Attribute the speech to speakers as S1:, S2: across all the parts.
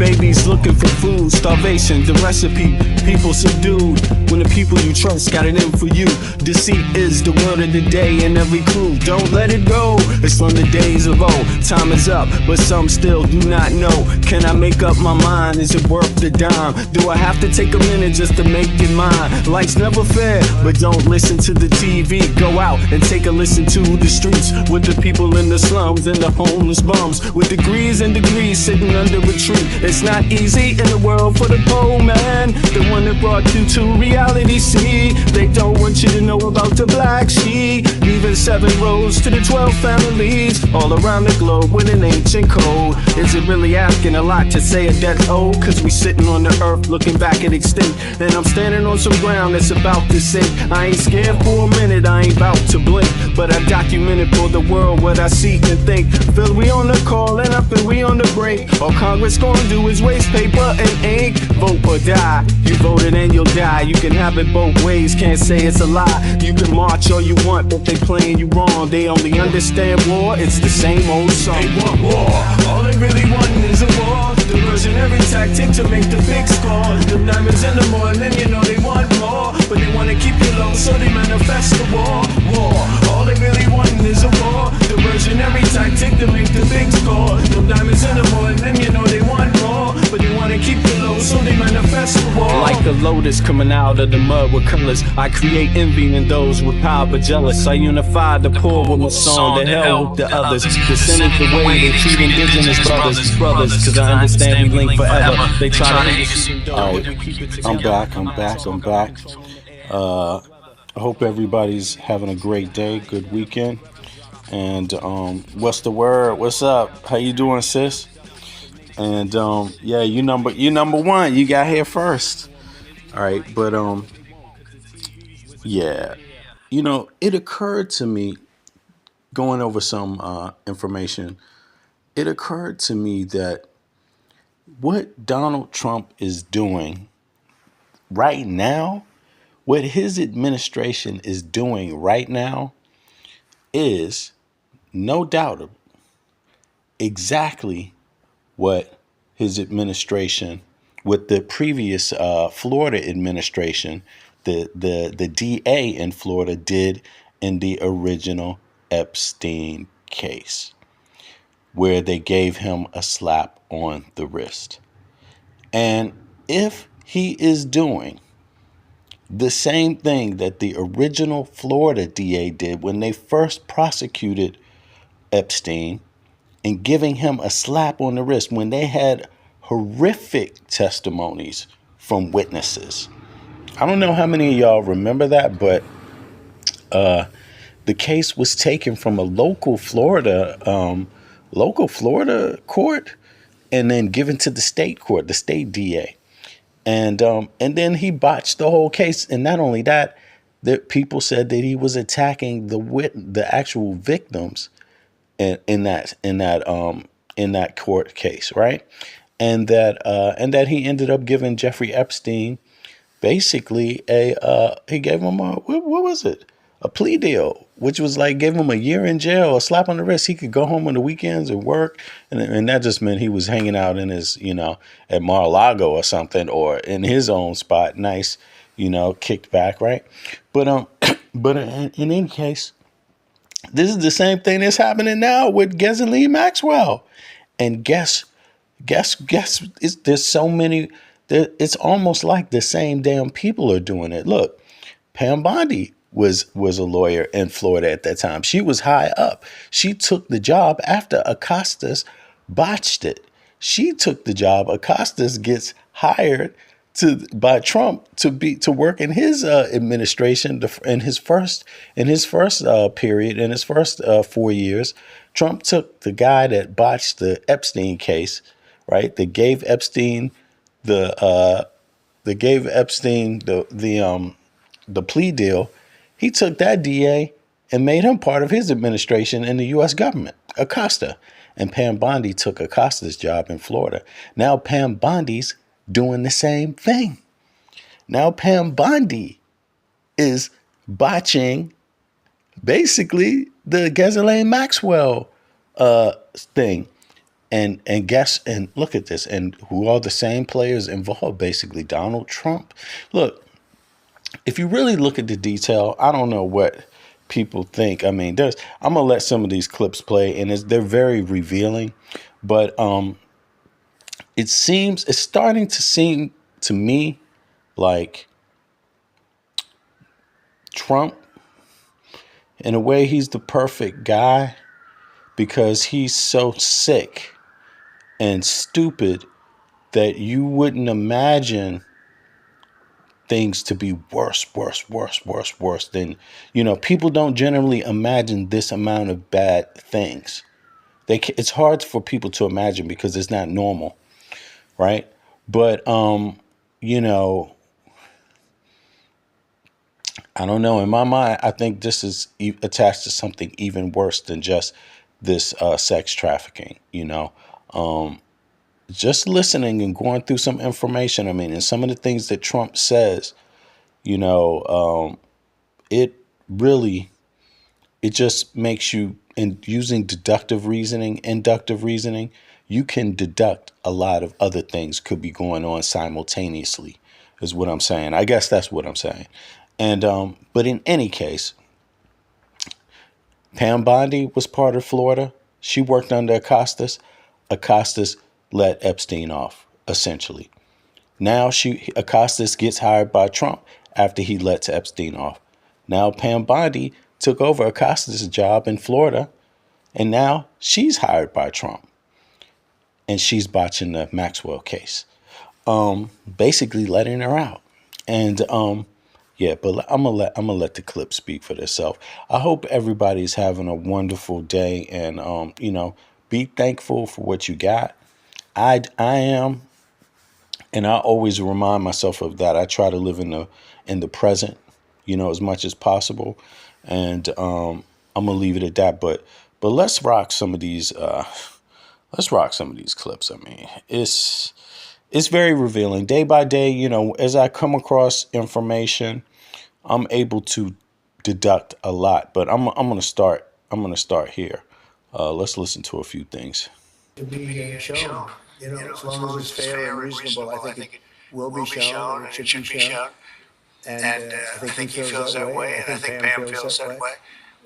S1: babies looking for food, starvation, the recipe, people subdued. When the people you trust got it in for you. Deceit is the word of the day and every clue. Don't let it go, it's from the days of old. Time is up, but some still do not know. Can I make up my mind? Is it worth the dime? Do I have to take a minute just to make it mine? Life's never fair, but don't listen to the TV. Go out and take a listen to the streets with the people in the slums and the homeless bums with degrees and degrees sitting under a tree. It's not easy in the world for the poor man, the one that brought you to reality. See, they don't want you to know about the black sheep, leaving 7 roads to the 12 families all around the globe with an ancient code. Is it really asking a lot to say a death old? Cause we sitting on the earth looking back at extinct, and I'm standing on some ground that's about to sink. I ain't scared for a minute, I ain't about to blink, but I documented for the world what I see and think. Feel we on the call and up and we on the break. All Congress gonna do is waste paper and ink. Vote or die, you voted and you'll die. You can have it both ways, can't say it's a lie. You can march all you want, but they playing you wrong. They only understand war, it's the same old song. They want war, all they really want is a war. Diversionary tactic to make the big score. The diamonds in the morning, you know they want more, but they wanna keep you low, so they manifest the war. War, all they really want is a war. Diversionary tactic to make the big score. The diamonds in the morning, you know they want more, but they wanna keep you low, so they manifest the war. Like the lotus coming out of the mud with colors, I create envy in those with power but jealous. I unify the poor with my song, the hell with the others. Descended the way they treat indigenous brothers, cause I understand we link forever. They try to
S2: Alright, I'm back. I hope everybody's having a great day, good weekend. And what's the word? What's up? How you doing, sis? And yeah, you number one. You got here first. All right, but yeah, it occurred to me going over some information. It occurred to me that what Donald Trump is doing right now, what his administration is doing right now, is no doubt exactly what his administration, with the previous Florida administration, the DA in Florida did in the original Epstein case, where they gave him a slap on the wrist. And if he is doing the same thing that the original Florida DA did when they first prosecuted Epstein, and giving him a slap on the wrist when they had horrific testimonies from witnesses. I don't know how many of y'all remember that, but the case was taken from a local Florida court and then given to the state court, the state DA. And then he botched the whole case. And not only that, people said that he was attacking the actual victims in that court case, right? And that he ended up giving Jeffrey Epstein basically he gave him what was it? A plea deal, which was like gave him a year in jail, a slap on the wrist. He could go home on the weekends and work, and that just meant he was hanging out in his at Mar-a-Lago or something, or in his own spot, nice, kicked back, right? But but in any case, this is the same thing that's happening now with Maxwell. And guess, there's so many, it's almost like the same damn people are doing it. Look, Pam Bondi was a lawyer in Florida at that time. She was high up. She took the job after ACCUSSED botched it. She took the job. ACCUSSED gets hired by Trump to work in his administration in his first period, in his first 4 years. Trump took the guy that botched the Epstein case, right? They gave Epstein the plea deal. He took that DA and made him part of his administration in the U.S. government, ACCUSSED. And Pam Bondi took ACCUSSED's job in Florida. Now Pam Bondi's doing the same thing. Now Pam Bondi is botching basically the Maxwell thing. And look at this, and who are the same players involved? Basically, Donald Trump. Look, if you really look at the detail, I don't know what people think. I mean, I'm gonna let some of these clips play, and they're very revealing. But it's starting to seem to me like Trump, in a way, he's the perfect guy because he's so sick and stupid that you wouldn't imagine things to be worse than, people don't generally imagine this amount of bad things. It's hard for people to imagine because it's not normal, right? But I don't know. In my mind, I think this is attached to something even worse than just this sex trafficking. Just listening and going through some information. I mean, and some of the things that Trump says, it really, it just makes you, in using inductive reasoning, you can deduct a lot of other things could be going on simultaneously, is what I'm saying. I guess that's what I'm saying. And but in any case, Pam Bondi was part of Florida. She worked under ACCUSSED. ACCUSSED let Epstein off, essentially. Now ACCUSSED gets hired by Trump after he lets Epstein off. Now Pam Bondi took over ACCUSSED's job in Florida, and now she's hired by Trump. And she's botching the Maxwell case, basically letting her out. And yeah, but I'm gonna let the clip speak for itself. I hope everybody's having a wonderful day, and be thankful for what you got. I am, and I always remind myself of that. I try to live in the present, as much as possible, and I'm gonna leave it at that. But let's rock some of these. Let's rock some of these clips. I mean, it's very revealing. Day by day, as I come across information, I'm able to deduct a lot. But I'm gonna start here. Let's listen to a few things.
S3: To be shown, as long as it's fair and reasonable, I think it will be shown and it should be shown. And I think he feels that way, and I think Pam feels that way.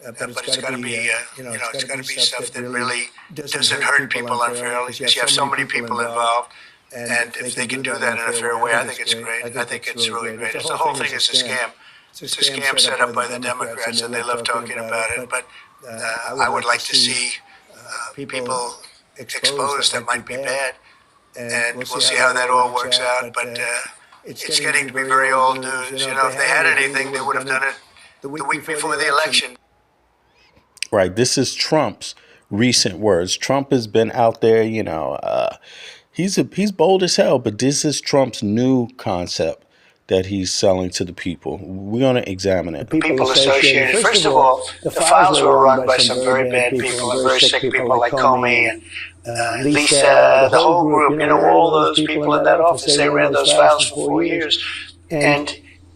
S3: But it's got to be, it's got to be stuff that really doesn't hurt people unfairly, because you have so many people involved. And if they can do that in a fair way, I think it's great. I think it's really great. The whole thing is a scam. It's a scam set up by the Democrats, and they love talking about it. But I would like to see people exposed that might be bad, and we'll see how that all works out. But it's getting to be very old news. If they had anything, they would have done it the week before the election.
S2: Right. This is Trump's recent words. Trump has been out there, he's bold as hell, but this is Trump's new concept that he's selling to the people. We're going to examine it.
S3: People associated. First of all, the files were run by some very bad people and very sick people like Comey and Lisa, the whole group, all those people in that office. They ran those files for 4 years. And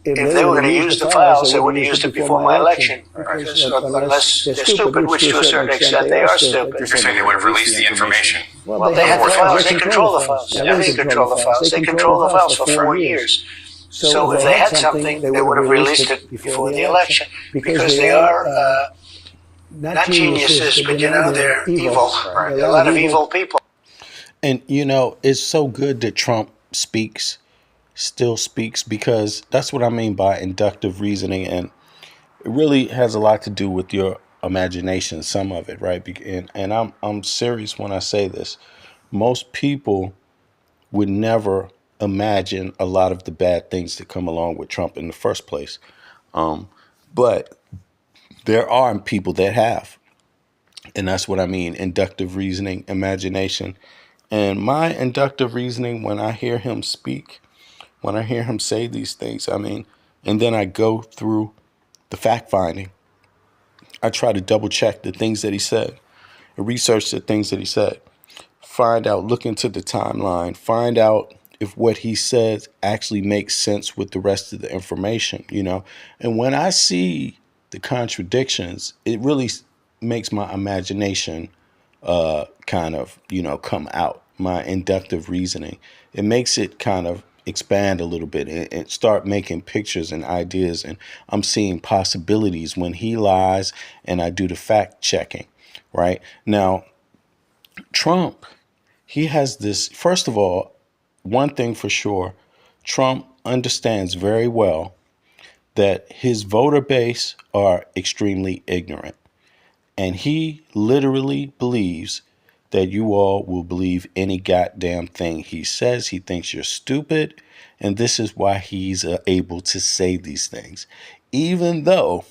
S3: if they were going to use the files, they would have used it before my election. Unless they're stupid, which to a certain extent they are stupid.
S4: You're saying they would have released the information?
S3: Well, they have the files. They control the files. They control the files. They control the files for 4 years. So if they had something, they would have released it before the election, because they are not geniuses, but they're evil. They're a lot of evil people.
S2: And it's so good that Trump still speaks, because that's what I mean by inductive reasoning, and it really has a lot to do with your imagination, some of it, right? And I'm serious when I say this. Most people would never imagine a lot of the bad things that come along with Trump in the first place. But there are people that have. And that's what I mean, inductive reasoning, imagination. And my inductive reasoning, when I hear him speak, when I hear him say these things, and then I go through the fact finding. I try to double check the things that he said, research the things that he said, find out, look into the timeline, find out if what he says actually makes sense with the rest of the information, And when I see the contradictions, it really makes my imagination kind of, come out. My inductive reasoning, it makes it kind of expand a little bit and start making pictures and ideas. And I'm seeing possibilities when he lies and I do the fact checking. Right now, Trump, he has this. First of all, one thing for sure, Trump understands very well that his voter base are extremely ignorant. And he literally believes that you all will believe any goddamn thing he says. He thinks you're stupid. And this is why he's able to say these things. Even though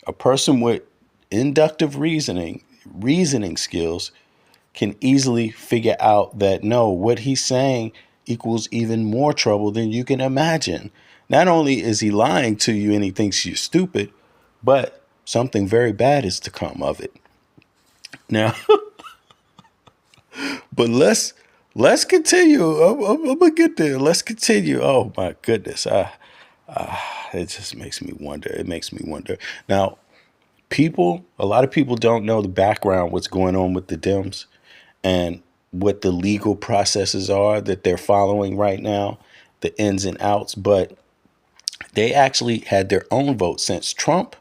S2: a person with inductive reasoning skills can easily figure out that no, what he's saying equals even more trouble than you can imagine. Not only is he lying to you and he thinks you're stupid, but something very bad is to come of it. Now, but let's continue. I'm gonna get there. Let's continue. Oh my goodness, it just makes me wonder. It makes me wonder. Now, a lot of people don't know the background, what's going on with the Dems, and what the legal processes are that they're following right now, the ins and outs. But they actually had their own vote since Trump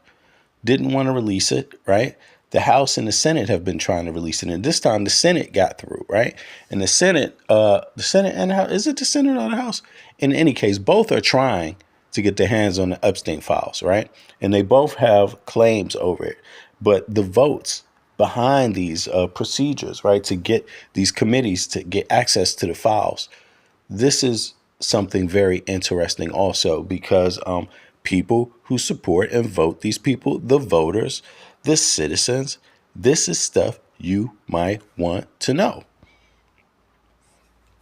S2: didn't want to release it, right? The House and the Senate have been trying to release it, and this time the Senate got through, right? And the Senate and the House, is it the Senate or the House? In any case, both are trying to get their hands on the Epstein files, right? And they both have claims over it. But the votes behind these procedures, right, to get these committees to get access to the files, this is something very interesting also, because people who support and vote these people, the voters, the citizens, this is stuff you might want to know.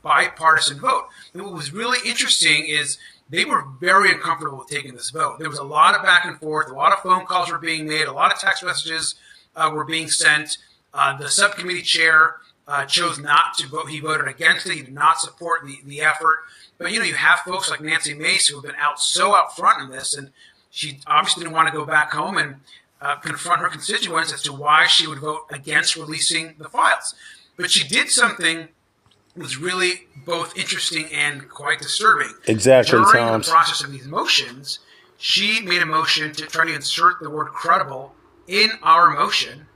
S5: Bipartisan vote. And what was really interesting is they were very uncomfortable with taking this vote. There was a lot of back and forth, a lot of phone calls were being made, a lot of text messages were being sent. The subcommittee chair chose not to vote. He voted against it. He did not support the effort. But, you have folks like Nancy Mace who have been so out front in this, and she obviously didn't want to go back home and confront her constituents as to why she would vote against releasing the files. But she did something that was really both interesting and quite disturbing.
S2: Exactly.
S5: During the process of these motions, she made a motion to try to insert the word credible in our motion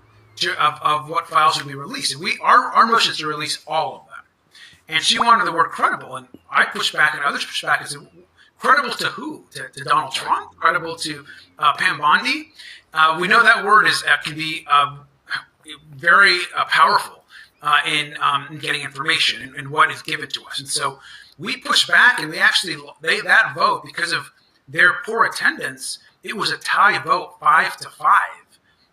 S5: of what files would be released. And our motion is to release all of them. And she wanted the word credible. And I pushed back and others pushed back and said, credible to who? To Donald Trump? Credible to Pam Bondi? We know that word can be very powerful in getting information and what is given to us. And so we pushed back, and that vote, because of their poor attendance, it was a tie vote, 5-5.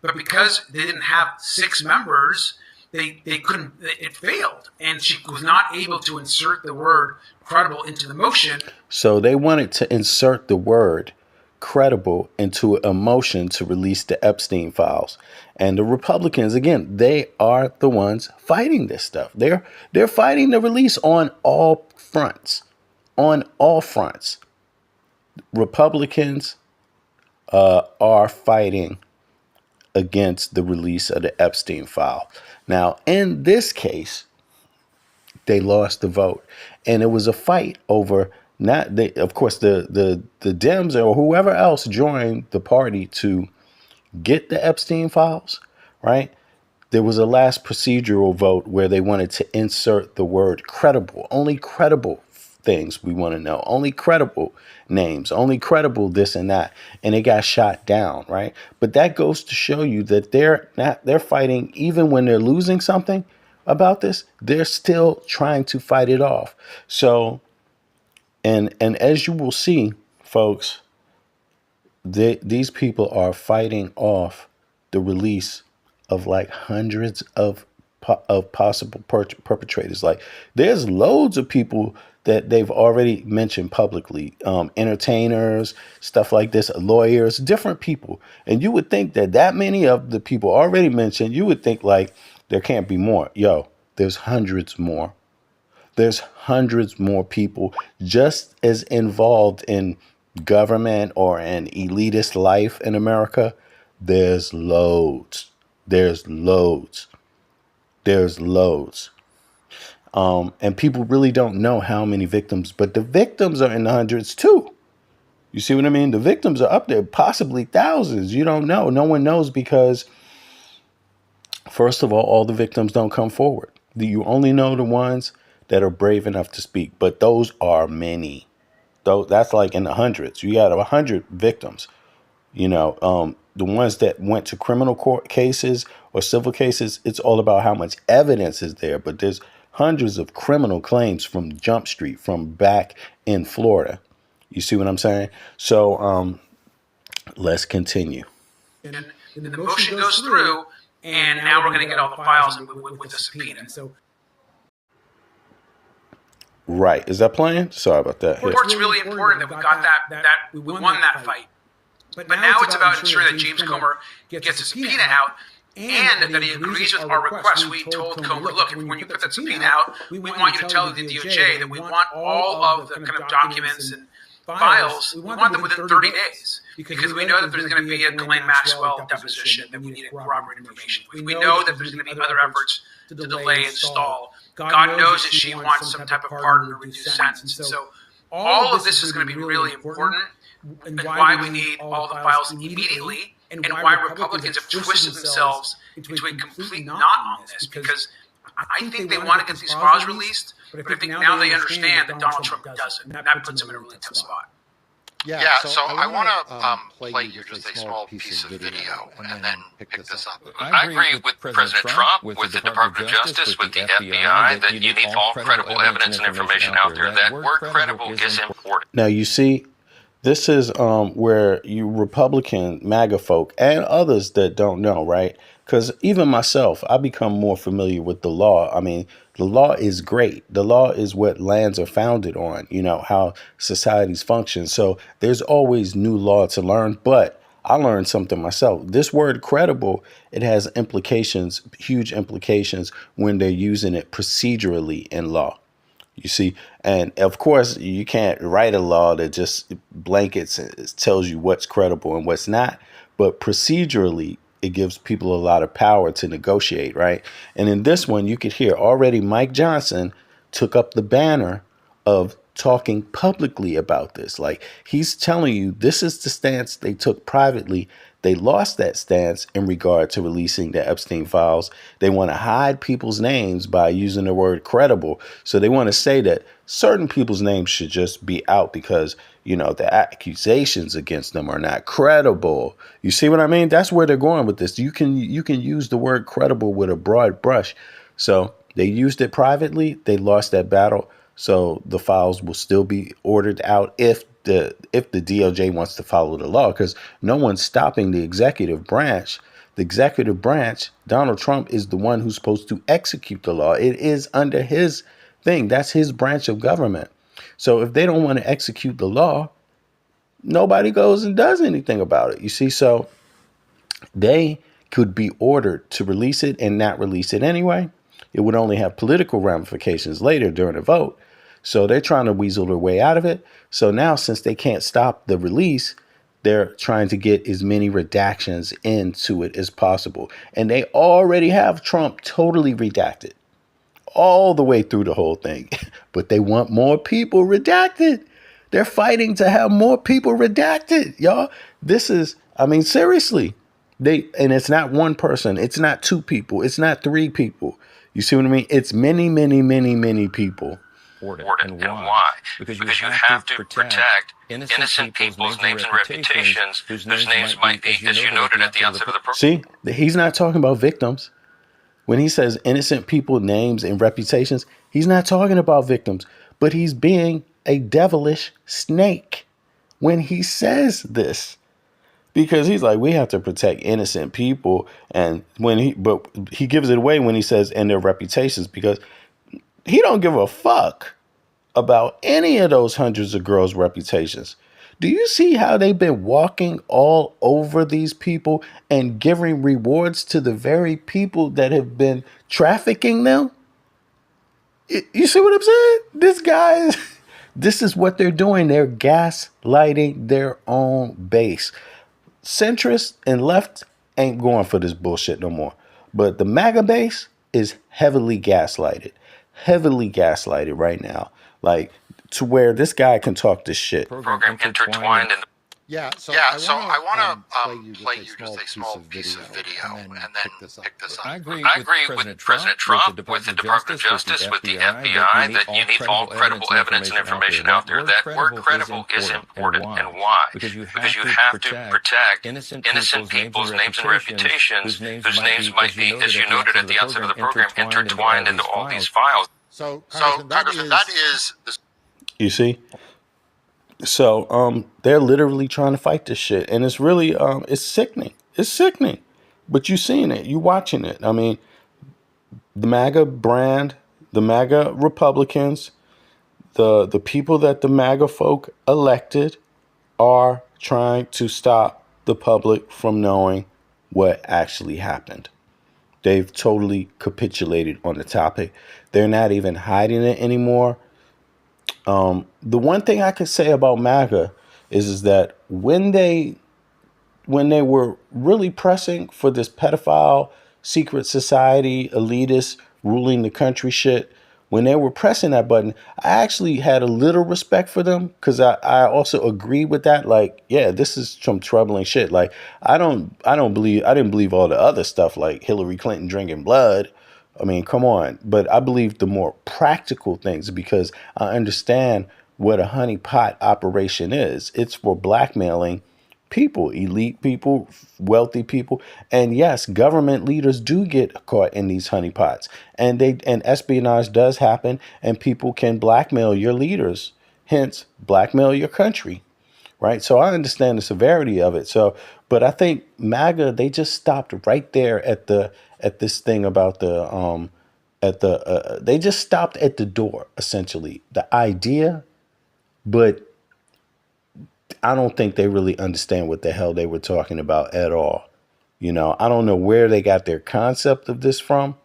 S5: But because they didn't have 6 members, they couldn't. It failed, and she was not able to insert the word credible into the motion.
S2: So they wanted to insert the word credible into a motion to release the Epstein files. And the Republicans, again, they are the ones fighting this stuff. They're fighting the release on all fronts. On all fronts. Republicans are fighting against the release of the Epstein file. Now, in this case, they lost the vote. And it was a fight over of course, the Dems or whoever else joined the party to get the Epstein files, right? There was a last procedural vote where they wanted to insert the word credible. Only credible things we want to know. Only credible names. Only credible this and that. And it got shot down, right? But that goes to show you that they're fighting, even when they're losing something about this, they're still trying to fight it off. So, and as you will see, folks, these people are fighting off the release of like hundreds of possible perpetrators. Like, there's loads of people that they've already mentioned publicly, entertainers, stuff like this, lawyers, different people. And you would think that many of the people already mentioned, you would think like there can't be more. Yo, there's hundreds more. There's hundreds more people just as involved in government or an elitist life in America. There's loads. There's loads. There's loads. And people really don't know how many victims, but the victims are in the hundreds too. You see what I mean? The victims are up there, possibly thousands. You don't know. No one knows because, first of all the victims don't come forward. You only know the ones that are brave enough to speak, but those are many. That's like in the hundreds. You got 100 victims. The ones that went to criminal court cases or civil cases, it's all about how much evidence is there. But there's hundreds of criminal claims from Jump Street, from back in Florida. You see what I'm saying? So let's continue.
S5: And the motion goes through, and now we're going to get all the files with the subpoena. And so,
S2: right. Is that playing? Sorry about that.
S5: It's really important that we got that we won that fight. But now it's about ensuring that James Comer gets a subpoena out and that he agrees with our request. We told Comer, look, when you put that subpoena out, we want you to tell the DOJ that we want all of the kind of documents and files, we want them within 30 days. Because we know that there's going to be a Ghislaine Maxwell deposition that we need to corroborate information. We know that there's going to be other efforts to delay and stall. God knows that she wants some type of pardon or reduced sentence. And so all of this is going to be really important, and why we need all the files immediately, and why Republicans have twisted themselves into a complete knot on this. Because I think they want to get these files released, but I think now they understand that Donald Trump doesn't, and that puts them in a really tough spot.
S4: Yeah, so I want to play you just a small piece of video and then pick this up. I agree with President Trump, with the Department of Justice, with the FBI, that you need all credible evidence and information out there. That word credible is important.
S2: Now, you see, this is where you Republican MAGA folk and others that don't know, right? Because even myself, I become more familiar with the law. I mean, the law is great. The law is what lands are founded on, how societies function. So there's always new law to learn. But I learned something myself. This word credible, it has implications, huge implications when they're using it procedurally in law. You see, and of course, you can't write a law that just blankets and tells you what's credible and what's not. But procedurally, it gives people a lot of power to negotiate, right? And in this one, you could hear already Mike Johnson took up the banner of talking publicly about this. Like, he's telling you this is the stance they took privately. They lost that stance in regard to releasing the Epstein files. They want to hide people's names by using the word credible. So they want to say that certain people's names should just be out because, the accusations against them are not credible. You see what I mean? That's where they're going with this. You can use the word credible with a broad brush. So they used it privately. They lost that battle. So the files will still be ordered out if the DOJ wants to follow the law, because no one's stopping the executive branch. The executive branch, Donald Trump, is the one who's supposed to execute the law. It is under his thing. That's his branch of government. So if they don't want to execute the law, nobody goes and does anything about it. You see, so they could be ordered to release it and not release it anyway. It would only have political ramifications later during a vote. So they're trying to weasel their way out of it. So now, since they can't stop the release, they're trying to get as many redactions into it as possible. And they already have Trump totally redacted all the way through the whole thing. But they want more people redacted. They're fighting to have more people redacted, y'all. This is, seriously. And it's not one person. It's not two people. It's not three people. You see what I mean? It's many, many, many, many people.
S4: And why? Because you have to protect innocent people's names and reputations whose names might be, as you noted at the outset of the program.
S2: See, he's not talking about victims. When he says innocent people, names, and reputations, he's not talking about victims, but he's being a devilish snake when he says this. Because he's like, we have to protect innocent people. And but he gives it away when he says, and their reputations, because he don't give a fuck about any of those hundreds of girls' reputations. Do you see how they've been walking all over these people and giving rewards to the very people that have been trafficking them? You see what I'm saying? This is what they're doing. They're gaslighting their own base. Centrists and left ain't going for this bullshit no more. But the MAGA base is heavily gaslighted right now, like to where this guy can talk this shit.
S4: Program intertwined in the so I want to play you just a small piece of video and then pick this up. I agree with President Trump, with the Department of Justice, with the FBI, that you need all credible evidence and information out there. That word credible is important. And why? Because you have to protect innocent people's names and reputations, whose names might be, as you noted at the outset of the program, intertwined into all these files. So Congressman, that is the...
S2: You see? So they're literally trying to fight this shit, and it's really it's sickening. It's sickening, but you seeing it, you watching it. I mean, the MAGA brand, the MAGA Republicans, the people that the MAGA folk elected are trying to stop the public from knowing what actually happened. They've totally capitulated on the topic. They're not even hiding it anymore. The one thing I could say about MAGA is that when they were really pressing for this pedophile secret society elitist ruling the country shit, when they were pressing that button, I actually had a little respect for them, because I also agree with that. Like, yeah, this is some troubling shit. Like, I didn't believe all the other stuff like Hillary Clinton drinking blood. I mean, come on. But I believe the more practical things, because I understand what a honeypot operation is. It's for blackmailing people, elite people, wealthy people. And yes, government leaders do get caught in these honeypots, and espionage does happen, and people can blackmail your leaders, hence blackmail your country. Right. So I understand the severity of it. So, but I think MAGA, they just stopped right there at this thing about they just stopped at the door, essentially, the idea, but I don't think they really understand what the hell they were talking about at all. You know, I don't know where they got their concept of this from,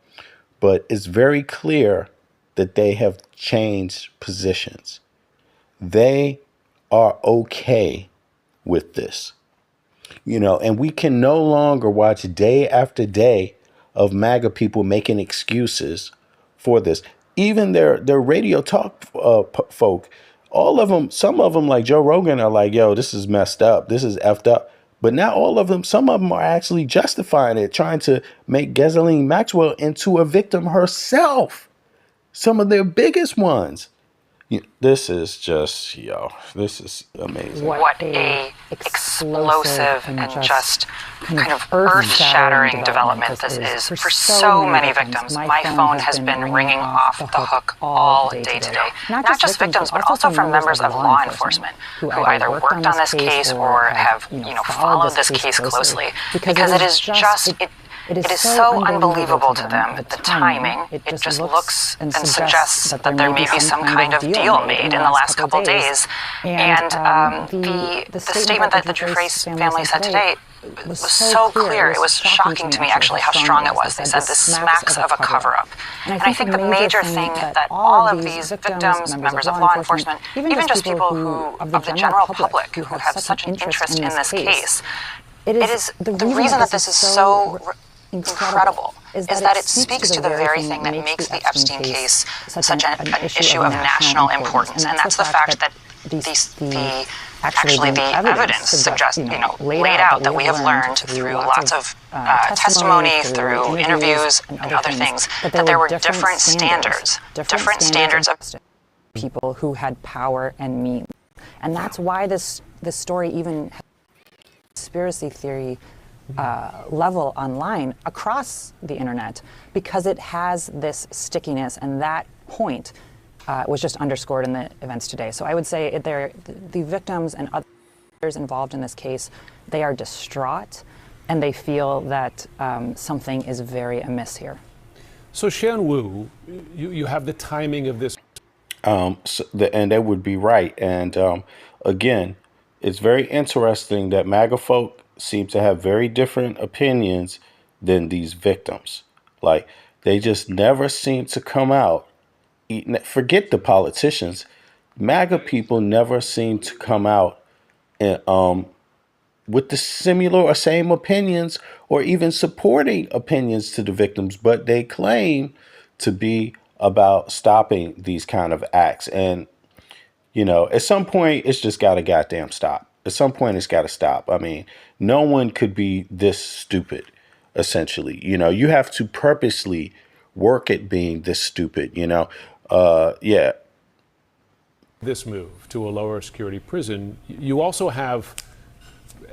S2: but it's very clear that they have changed positions. They are okay with this, you know, and we can no longer watch day after day of MAGA people making excuses for this. Even their radio talk folk, all of them, some of them like Joe Rogan are like, yo, this is messed up. This is effed up. But not all of them. Some of them are actually justifying it, trying to make Ghislaine Maxwell into a victim herself. Some of their biggest ones. This is just, this is amazing.
S6: What a explosive and just kind of earth-shattering development this is for so many victims. My phone has been ringing off the hook all day today. Not just victims, but also from members of law enforcement who either worked on this case or have, followed this case closely. Because it is just... It is so unbelievable to them, the timing. It just looks and suggests that there may be some kind of deal made in the last couple days. And the statement that the Dufresne family said today was so clear. It was shocking to me, actually, how strong it was. They said this smacks of a cover-up. And I think the major thing that all of these victims, members of law enforcement, even just people of the general public who have such an interest in this case, it is the reason that this is so incredible is that it speaks to the very thing that makes the Epstein case such an issue of national importance, and that's the fact that the evidence suggests, laid out that we have learned through lots of testimony, through interviews and other things, that there were different standards of people who had power and means, and that's why this story even has conspiracy theory level online across the internet, because it has this stickiness, and that point was just underscored in the events today. So I would say the victims and others involved in this case, they are distraught, and they feel that something is very amiss here.
S7: So Shan Wu, you have the timing of this.
S2: And that would be right. And again, it's very interesting that MAGA folk seem to have very different opinions than these victims. Like, they just never seem to come out. Forget the politicians. MAGA people never seem to come out and with the similar or same opinions or even supporting opinions to the victims, but they claim to be about stopping these kind of acts. And, you know, at some point, it's just got to goddamn stop. At some point, it's got to stop. I mean, no one could be this stupid, essentially. You know, you have to purposely work at being this stupid, you know? Yeah.
S7: This move to a lower security prison, you also have,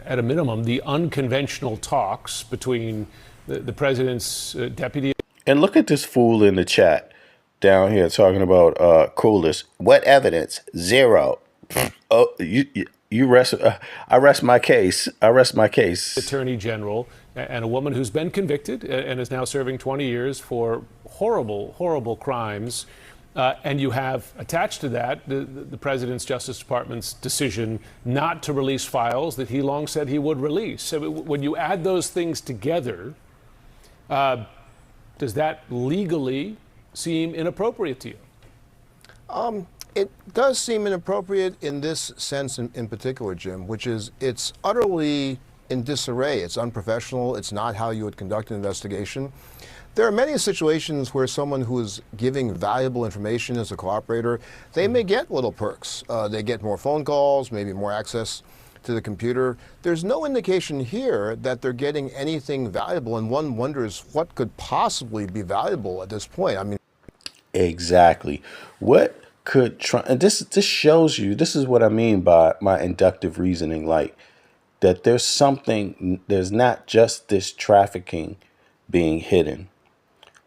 S7: at a minimum, the unconventional talks between the president's deputy.
S2: And look at this fool in the chat down here talking about coolest. What evidence? Zero. Oh, you rest. I rest my case. I rest my case.
S7: Attorney General and a woman who's been convicted and is now serving 20 years for horrible, horrible crimes. And you have attached to that the president's Justice Department's decision not to release files that he long said he would release. So when you add those things together, does that legally seem inappropriate to you?
S8: It does seem inappropriate in this sense in particular, Jim, which is it's utterly in disarray. It's unprofessional. It's not how you would conduct an investigation. There are many situations where someone who is giving valuable information as a cooperator, they may get little perks. They get more phone calls, maybe more access to the computer. There's no indication here that they're getting anything valuable, and one wonders what could possibly be valuable at this point. I mean,
S2: exactly. What could and this shows you, this is what I mean by my inductive reasoning, like that there's something, there's not just this trafficking being hidden.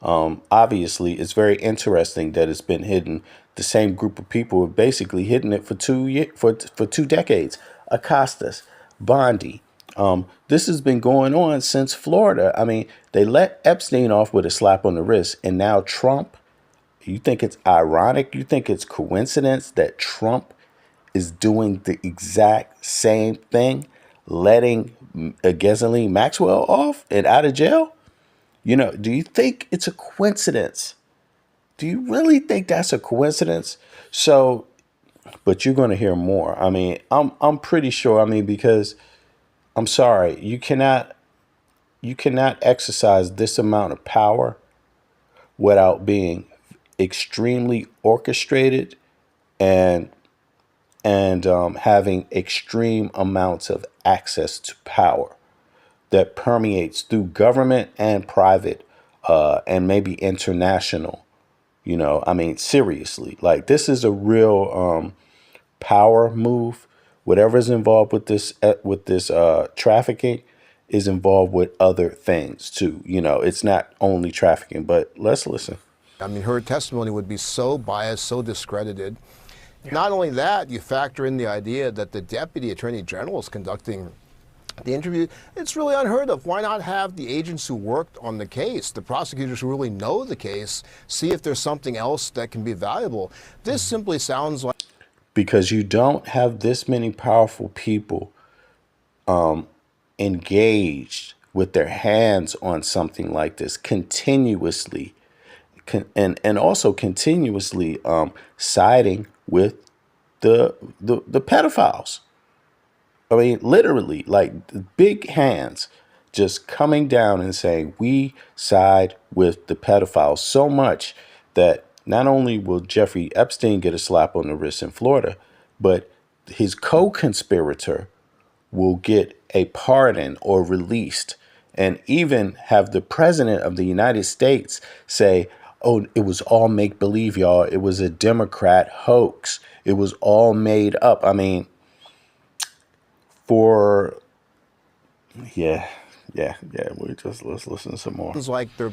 S2: Obviously, it's very interesting that it's been hidden. The same group of people have basically hidden it for 2 years, for 2 decades. ACCUSSED, Bondi. This has been going on since Florida. I mean, they let Epstein off with a slap on the wrist, and now Trump. You think it's ironic? You think it's coincidence that Trump is doing the exact same thing, letting Ghislaine Maxwell off and out of jail? You know, do you think it's a coincidence? Do you really think that's a coincidence? So, but you're going to hear more. I mean, I'm pretty sure. I mean, because I'm sorry, you cannot exercise this amount of power without being extremely orchestrated and having extreme amounts of access to power that permeates through government and private and maybe international. You know, I mean, seriously, like this is a real power move. Whatever is involved with this trafficking is involved with other things too. You know, it's not only trafficking, but let's listen.
S8: I mean, her testimony would be so biased, so discredited. Yeah. Not only that, you factor in the idea that the Deputy Attorney General is conducting the interview. It's really unheard of. Why not have the agents who worked on the case, the prosecutors who really know the case, see if there's something else that can be valuable? This simply sounds like...
S2: Because you don't have this many powerful people engaged with their hands on something like this continuously. And also continuously siding with the pedophiles. I mean, literally, like big hands just coming down and saying, we side with the pedophiles, so much that not only will Jeffrey Epstein get a slap on the wrist in Florida, but his co-conspirator will get a pardon or released, and even have the president of the United States say, oh, it was all make-believe, y'all. It was a Democrat hoax. It was all made up. I mean, let's listen to some more.
S8: It's like they're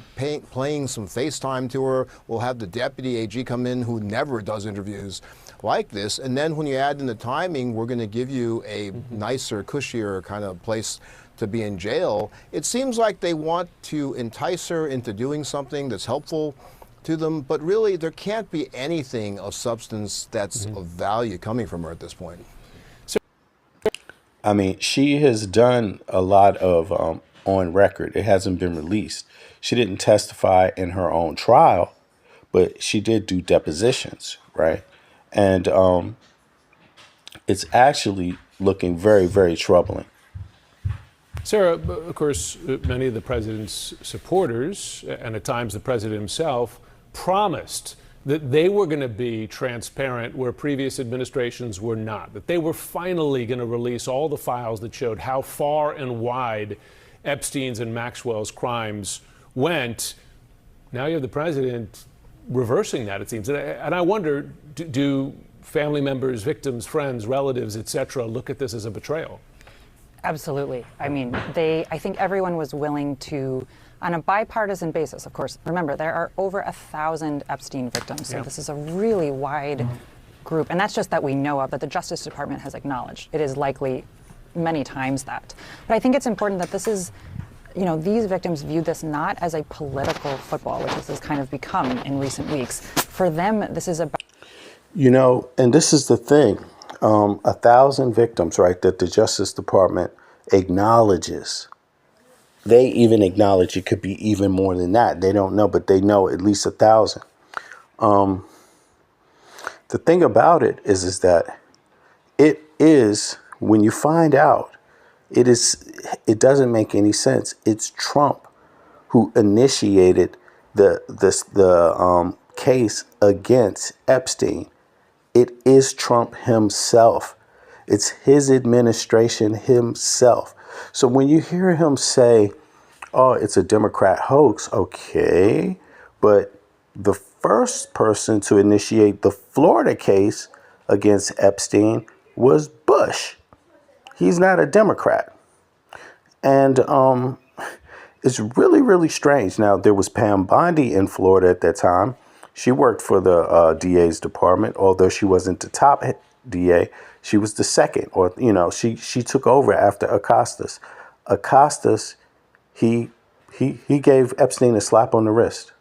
S8: playing some FaceTime to her. We'll have the deputy AG come in who never does interviews like this. And then when you add in the timing, we're going to give you a nicer, cushier kind of place to be in jail. It seems like they want to entice her into doing something that's helpful to them, but really there can't be anything of substance that's of value coming from her at this point.
S2: I mean, she has done a lot of on record. It hasn't been released. She didn't testify in her own trial, but she did do depositions, right? And it's actually looking very, very troubling.
S7: Sarah, of course, many of the president's supporters, and at times the president himself, promised that they were going to be transparent where previous administrations were not, that they were finally going to release all the files that showed how far and wide Epstein's and Maxwell's crimes went. Now you have the president reversing that, it seems. And I wonder, do family members, victims, friends, relatives, etc., look at this as a betrayal?
S6: Absolutely. I mean, I think everyone was willing to, on a bipartisan basis, of course. Remember, there are over 1,000 Epstein victims, so this is a really wide group. And that's just that we know of, that the Justice Department has acknowledged. It is likely many times that. But I think it's important that this is, these victims viewed this not as a political football, which this has kind of become in recent weeks. For them, this is about...
S2: And this is the thing. 1,000 victims, right, that the Justice Department acknowledges. They even acknowledge it could be even more than that. They don't know, but they know at least 1,000. The thing about it is that it is, when you find out, it doesn't make any sense. It's Trump who initiated the case against Epstein. It is Trump himself. It's his administration himself. So when you hear him say, oh, it's a Democrat hoax, okay, but the first person to initiate the Florida case against Epstein was Bush. He's not a Democrat. And it's really, really strange. Now, there was Pam Bondi in Florida at that time. She worked for the DA's department, although she wasn't the top DA. She was the second, or, she took over after ACCUSSED. ACCUSSED, he gave Epstein a slap on the wrist.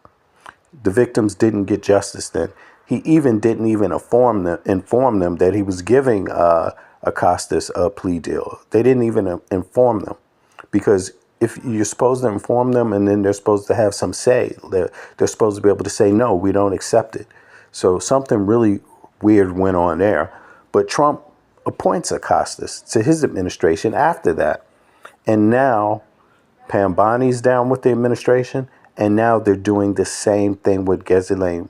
S2: The victims didn't get justice then. He even didn't inform them that he was giving ACCUSSED a plea deal. They didn't even inform them, because if you're supposed to inform them and then they're supposed to have some say, they're supposed to be able to say, no, we don't accept it. So something really weird went on there. But Trump appoints ACCUSSED to his administration after that. And now Pam Bondi's down with the administration. And now they're doing the same thing with Ghislaine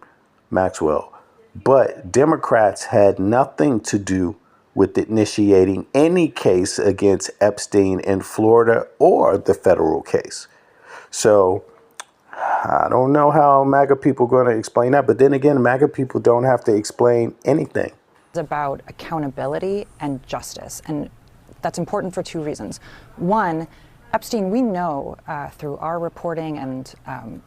S2: Maxwell. But Democrats had nothing to do with initiating any case against Epstein in Florida or the federal case. So I don't know how MAGA people are going to explain that. But then again, MAGA people don't have to explain anything.
S6: It's about accountability and justice. And that's important for two reasons. One, Epstein, we know through our reporting and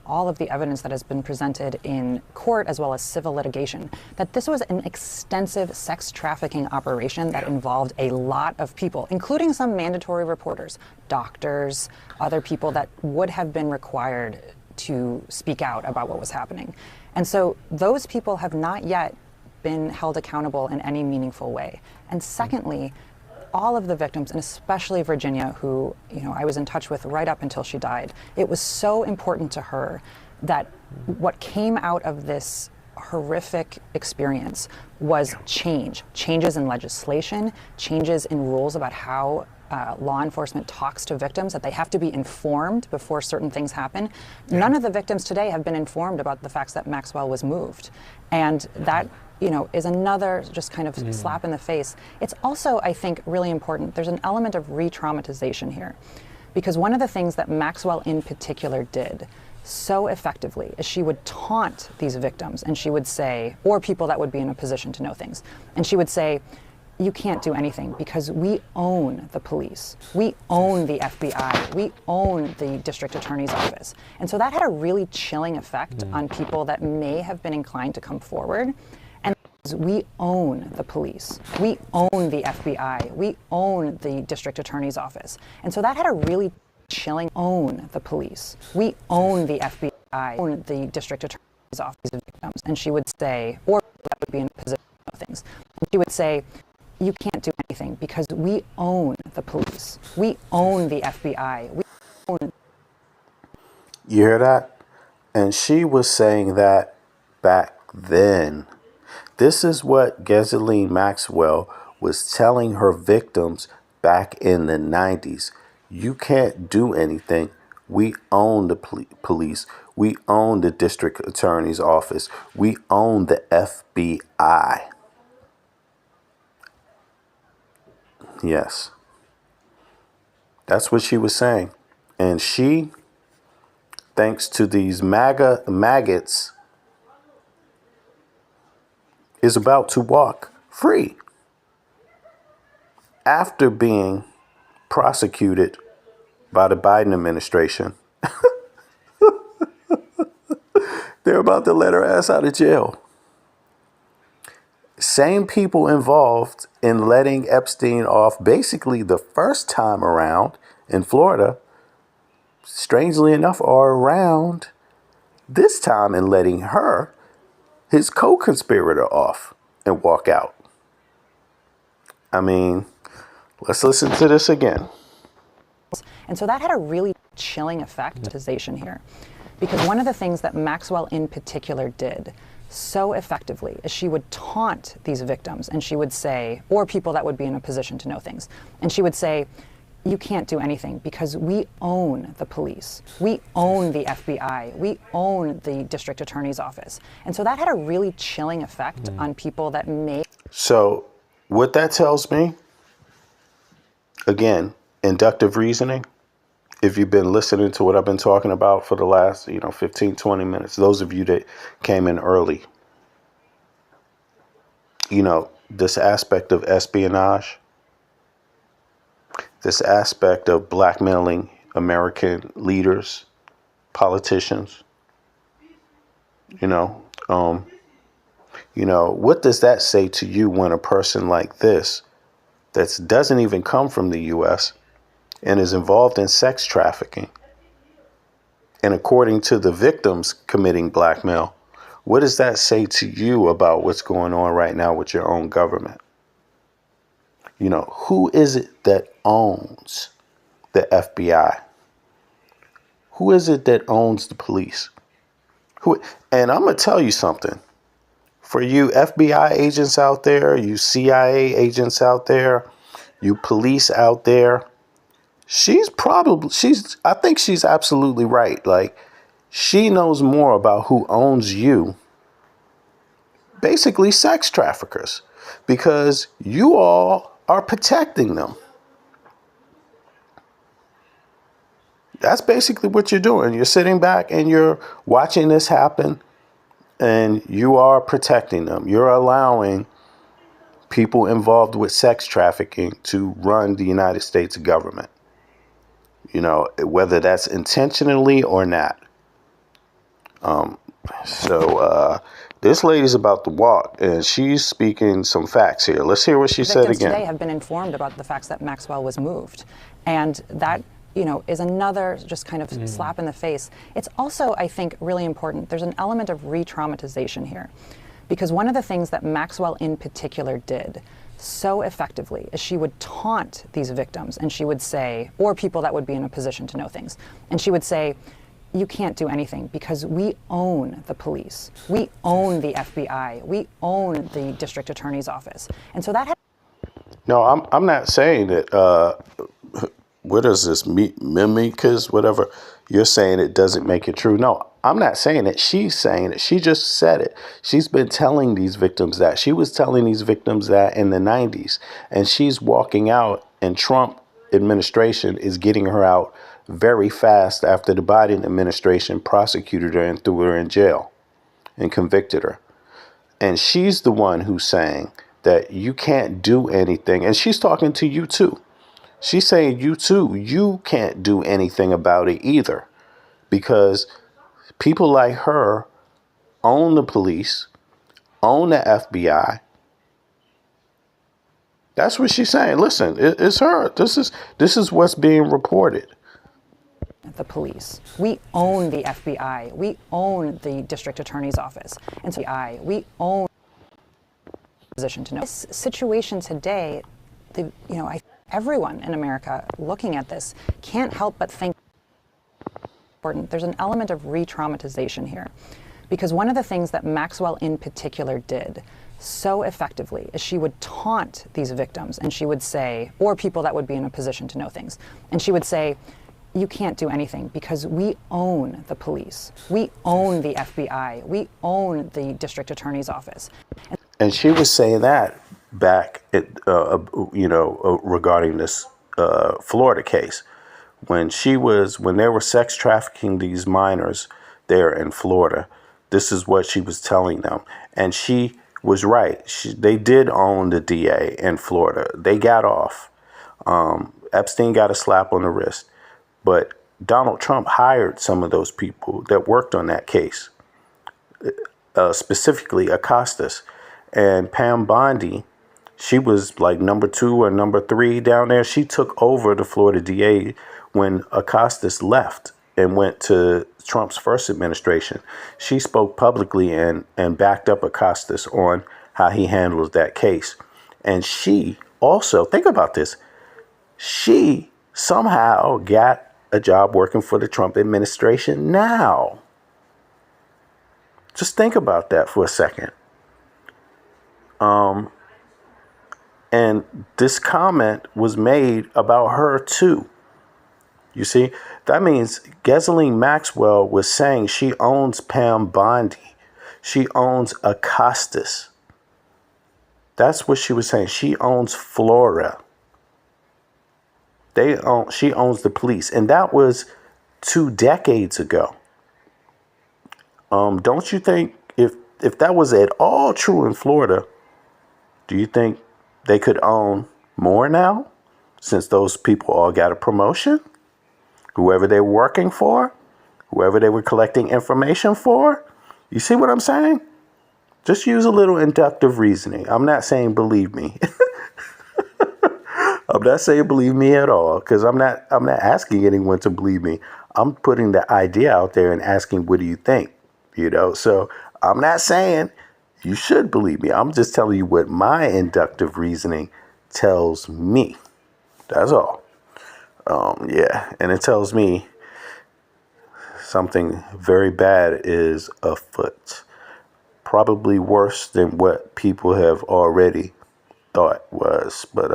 S6: all of the evidence that has been presented in court as well as civil litigation, that this was an extensive sex trafficking operation that involved a lot of people, including some mandatory reporters, doctors, other people that would have been required to speak out about what was happening. And so those people have not yet been held accountable in any meaningful way. And secondly, all of the victims, and especially Virginia, who I was in touch with right up until she died, it was so important to her that what came out of this horrific experience was changes in legislation, changes in rules about how law enforcement talks to victims, that they have to be informed before certain things happen. None of the victims today have been informed about the facts that Maxwell was moved. And that is another just kind of slap in the face. It's also, I think, really important. There's an element of re-traumatization here, because one of the things that Maxwell in particular did so effectively is she would taunt these victims, and she would say, or people that would be in a position to know things, and she would say, you can't do anything because we own the police. We own the FBI. We own the district attorney's office. And so that had a really chilling effect on people that may have been inclined to come forward. And we own the police. We own the FBI. We own the district attorney's office. And so that had a really chilling own the police. We own the FBI, own the district attorney's office of victims. And she would say, or that would be in a position to know things. And she would say, you can't do anything because we own the police. We own the FBI. We own.
S2: You hear that? And she was saying that back then. This is what Ghislaine Maxwell was telling her victims back in the 90s. You can't do anything. We own the police. We own the district attorney's office. We own the FBI. Yes. That's what she was saying. And she, thanks to these maggots, is about to walk free after being prosecuted by the Biden administration. They're about to let her ass out of jail. Same people involved in letting Epstein off basically the first time around in Florida, strangely enough, are around this time in letting her, his co-conspirator, off and walk out. I mean, let's listen to this again.
S6: And so that had a really chilling effect here, because one of the things that Maxwell in particular did so effectively is she would taunt these victims, and she would say, or people that would be in a position to know things, and she would say, you can't do anything because we own the police, we own the FBI, we own the district attorney's office. And so that had a really chilling effect on people that may. So
S2: what that tells me, again, inductive reasoning, if you've been listening to what I've been talking about for the last, 15, 20 minutes, those of you that came in early, this aspect of espionage, this aspect of blackmailing American leaders, politicians, what does that say to you when a person like this that doesn't even come from the U.S. and is involved in sex trafficking, and according to the victims committing blackmail, what does that say to you about what's going on right now with your own government? Who is it that owns the FBI? Who is it that owns the police? And I'm going to tell you something. For you FBI agents out there, you CIA agents out there, you police out there, I think she's absolutely right. Like, she knows more about who owns you, basically sex traffickers, because you all are protecting them. That's basically what you're doing. You're sitting back and you're watching this happen, and you are protecting them. You're allowing people involved with sex trafficking to run the United States government, whether that's intentionally or not. This lady's about to walk, and she's speaking some facts here. Let's hear what she said again.
S6: Victims today have been informed about the facts that Maxwell was moved, and that is another just kind of slap in the face. It's also, I think, really important. There's an element of re-traumatization here, because one of the things that Maxwell in particular did so effectively is she would taunt these victims, and she would say, or people that would be in a position to know things, and she would say, you can't do anything because we own the police, we own the FBI, we own the district attorney's office. And so that had.
S2: No, I'm not saying that. What is this, mimicas, whatever? You're saying it doesn't make it true. No, I'm not saying it. She's saying it. She just said it. She's been telling these victims that. She was telling these victims that in the 90s. And she's walking out, and Trump administration is getting her out very fast after the Biden administration prosecuted her and threw her in jail and convicted her. And she's the one who's saying that you can't do anything. And she's talking to you too. She's saying you too, you can't do anything about it either, because people like her own the police, own the FBI. That's what she's saying. Listen, it's her. This is what's being reported.
S6: The police. We own the FBI. We own the district attorney's office. And so we own position to know. This situation today, everyone in America looking at this can't help but think important. There's an element of re-traumatization here, Because one of the things that Maxwell in particular did so effectively is she would taunt these victims, and she would say, or people that would be in a position to know things, and she would say, you can't do anything because we own the police, we own the FBI, we own the district attorney's office.
S2: And she was saying that back at, regarding this Florida case, when they were sex trafficking these minors there in Florida. This is what she was telling them, and she was right. They did own the DA in Florida. They got off. Epstein got a slap on the wrist. But Donald Trump hired some of those people that worked on that case, specifically ACCUSSED. And Pam Bondi, she was like number 2 or number 3 down there. She took over the Florida DA when ACCUSSED left and went to Trump's first administration. She spoke publicly and backed up ACCUSSED on how he handled that case. And she also, think about this, she somehow got a job working for the Trump administration now. Just think about that for a second. And this comment was made about her too. You see, that means Ghislaine Maxwell was saying she owns Pam Bondi. She owns ACCUSSED. That's what she was saying. She owns Florida. She owns the police. And that was 2 decades ago. Don't you think if that was at all true in Florida, do you think they could own more now since those people all got a promotion? Whoever they were working for, whoever they were collecting information for. You see what I'm saying? Just use a little inductive reasoning. I'm not saying believe me. I'm not saying believe me at all, because I'm not asking anyone to believe me. I'm putting the idea out there and asking, what do you think? So I'm not saying you should believe me. I'm just telling you what my inductive reasoning tells me. That's all. And it tells me something very bad is afoot. Probably worse than what people have already thought was, but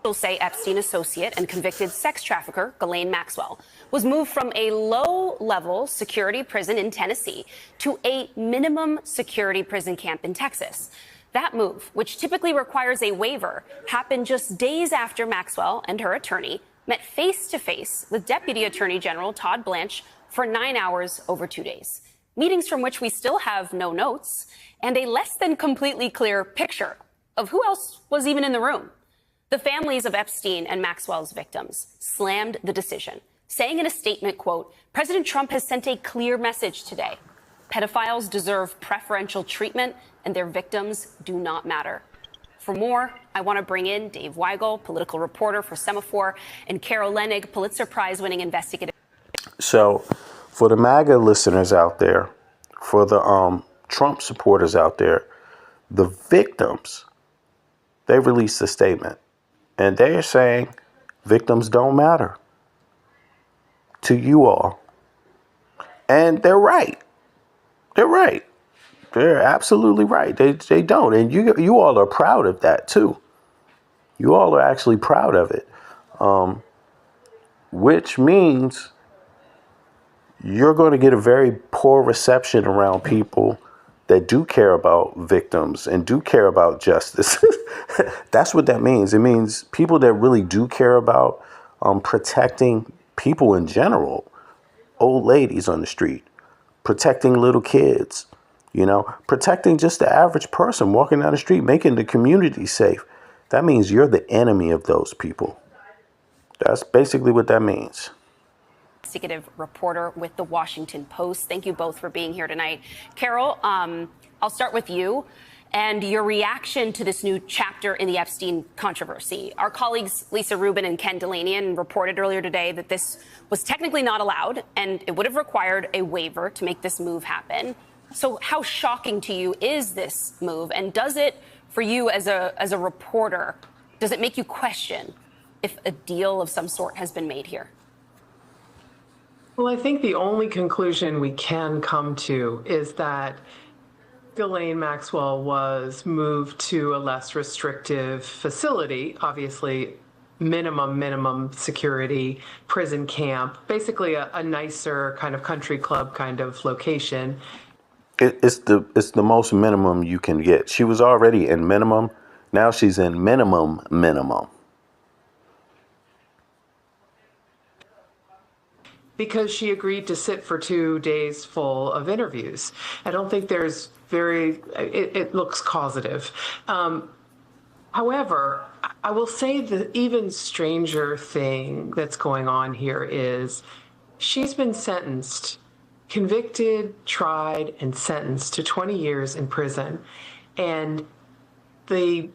S9: Officials say Epstein associate and convicted sex trafficker Ghislaine Maxwell was moved from a low-level security prison in Tennessee to a minimum security prison camp in Texas. That move, which typically requires a waiver, happened just days after Maxwell and her attorney met face-to-face with Deputy Attorney General Todd Blanche for 9 hours over 2 days. Meetings from which we still have no notes and a less than completely clear picture of who else was even in the room. The families of Epstein and Maxwell's victims slammed the decision, saying in a statement, quote, President Trump has sent a clear message today. Pedophiles deserve preferential treatment and their victims do not matter. For more, I want to bring in Dave Weigel, political reporter for Semaphore, and Carol Lenig, Pulitzer Prize-winning investigative.
S2: So for the Maga listeners out there, for the Trump supporters out there, the victims, they released a statement. And they're saying victims don't matter to you all. And they're right. They're right. They're absolutely right. They don't. And you all are proud of that, too. You all are actually proud of it. Which means you're going to get a very poor reception around people that do care about victims and do care about justice. That's what that means. It means people that really do care about protecting people in general, old ladies on the street, protecting little kids, protecting just the average person walking down the street, making the community safe. That means you're the enemy of those people. That's basically what that means.
S9: Investigative reporter with the Washington Post. Thank you both for being here tonight. Carol, I'll start with you and your reaction to this new chapter in the Epstein controversy. Our colleagues Lisa Rubin and Ken Delanian reported earlier today that this was technically not allowed and it would have required a waiver to make this move happen. So how shocking to you is this move? And does it, for you as a reporter, does it make you question if a deal of some sort has been made here?
S10: Well, I think the only conclusion we can come to is that Ghislaine Maxwell was moved to a less restrictive facility, obviously minimum security prison camp, basically a nicer kind of country club kind of location.
S2: It's the most minimum you can get. She was already in minimum. Now she's in minimum.
S10: Because she agreed to sit for 2 days full of interviews. I don't think there's it looks causative. However, I will say the even stranger thing that's going on here is she's been sentenced, convicted, tried, and sentenced to 20 years in prison. And the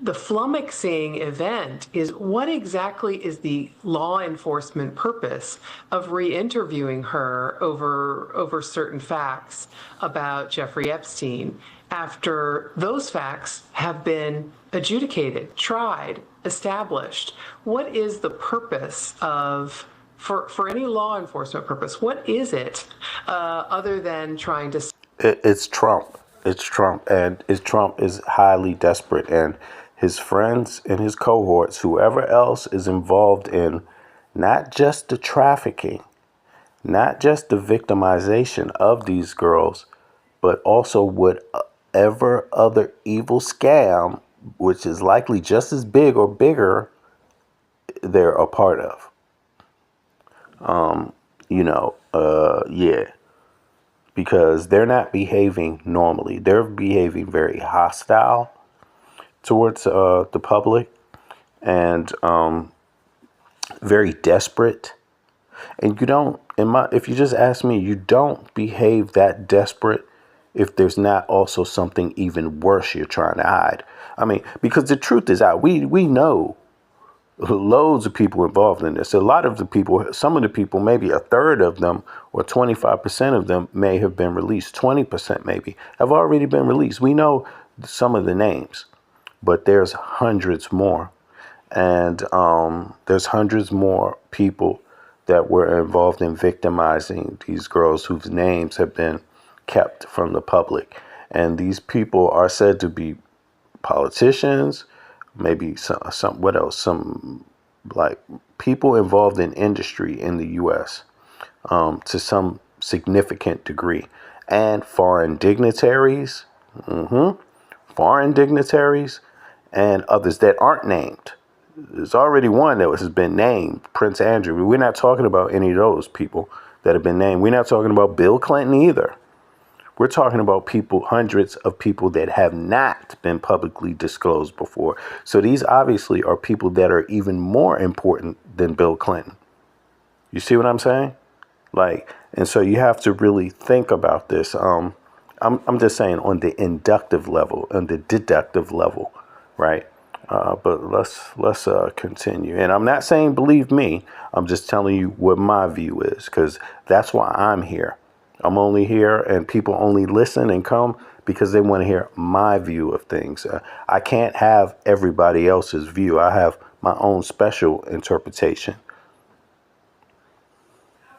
S10: flummoxing event is what exactly is the law enforcement purpose of re-interviewing her over certain facts about Jeffrey Epstein after those facts have been adjudicated, tried, established? What is the purpose of, for any law enforcement purpose, what is it other than trying to...
S2: It's Trump. It's Trump. And Trump is highly desperate. And his friends and his cohorts, whoever else is involved in not just the trafficking, not just the victimization of these girls, but also whatever other evil scam, which is likely just as big or bigger, they're a part of. Yeah. Because they're not behaving normally. They're behaving very hostile towards the public and very desperate. And you don't, if you just ask me, you don't behave that desperate if there's not also something even worse you're trying to hide. I mean, because the truth is out. We know loads of people involved in this. A lot of the people, some of the people, maybe a third of them or 25% of them may have been released. 20% maybe have already been released. We know some of the names, but there's hundreds more. And there's hundreds more people that were involved in victimizing these girls whose names have been kept from the public. And these people are said to be politicians, maybe some what else? Some like people involved in industry in the U.S. To some significant degree, and foreign dignitaries, foreign dignitaries, and others that aren't named. There's already one that has been named, Prince Andrew. We're not talking about any of those people that have been named. We're not talking about Bill Clinton either. We're talking about people, hundreds of people that have not been publicly disclosed before. So these obviously are people that are even more important than Bill Clinton. You see what I'm saying? And so you have to really think about this. I'm just saying on the inductive level, on the deductive level, right? But let's continue. And I'm not saying believe me. I'm just telling you what my view is, because that's why I'm here. I'm only here, and people only listen and come because they want to hear my view of things. I can't have everybody else's view. I have my own special interpretation.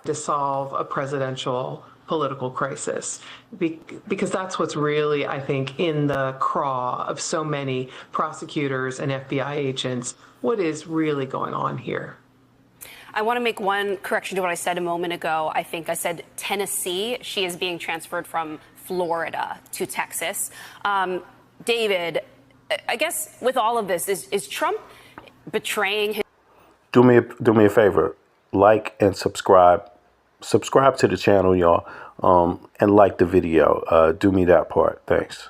S10: To solve a presidential political crisis, because that's what's really, I think, in the craw of so many prosecutors and FBI agents. What is really going on here?
S9: I want to make one correction to what I said a moment ago. I think I said Tennessee. She is being transferred from Florida to Texas. David, I guess with all of this, is Trump betraying his...
S2: Do me a favor. Like and subscribe. Subscribe to the channel, y'all, and like the video. Do me that part. Thanks.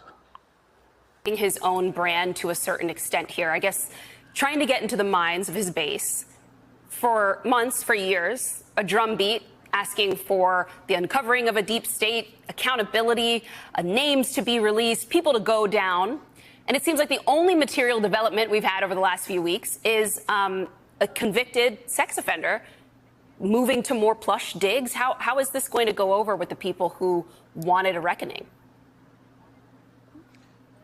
S9: His own brand to a certain extent here. I guess trying to get into the minds of his base for months, for years, a drumbeat asking for the uncovering of a deep state, accountability, names to be released, people to go down. And it seems like the only material development we've had over the last few weeks is a convicted sex offender moving to more plush digs. How is this going to go over with the people who wanted a reckoning?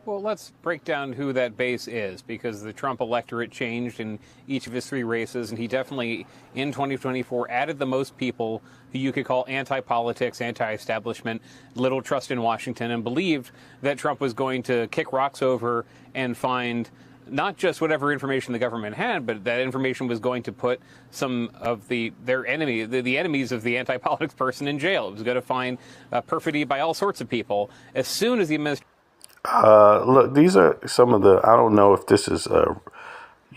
S4: Well, let's break down who that base is, because the Trump electorate changed in each of his 3 races, and he definitely, in 2024, added the most people who you could call anti-politics, anti-establishment, little trust in Washington, and believed that Trump was going to kick rocks over and find not just whatever information the government had, but that information was going to put some of the enemies of the anti-politics person in jail. It was going to find perfidy by all sorts of people. As soon as the administration...
S2: Look, these are some of the, I don't know if this is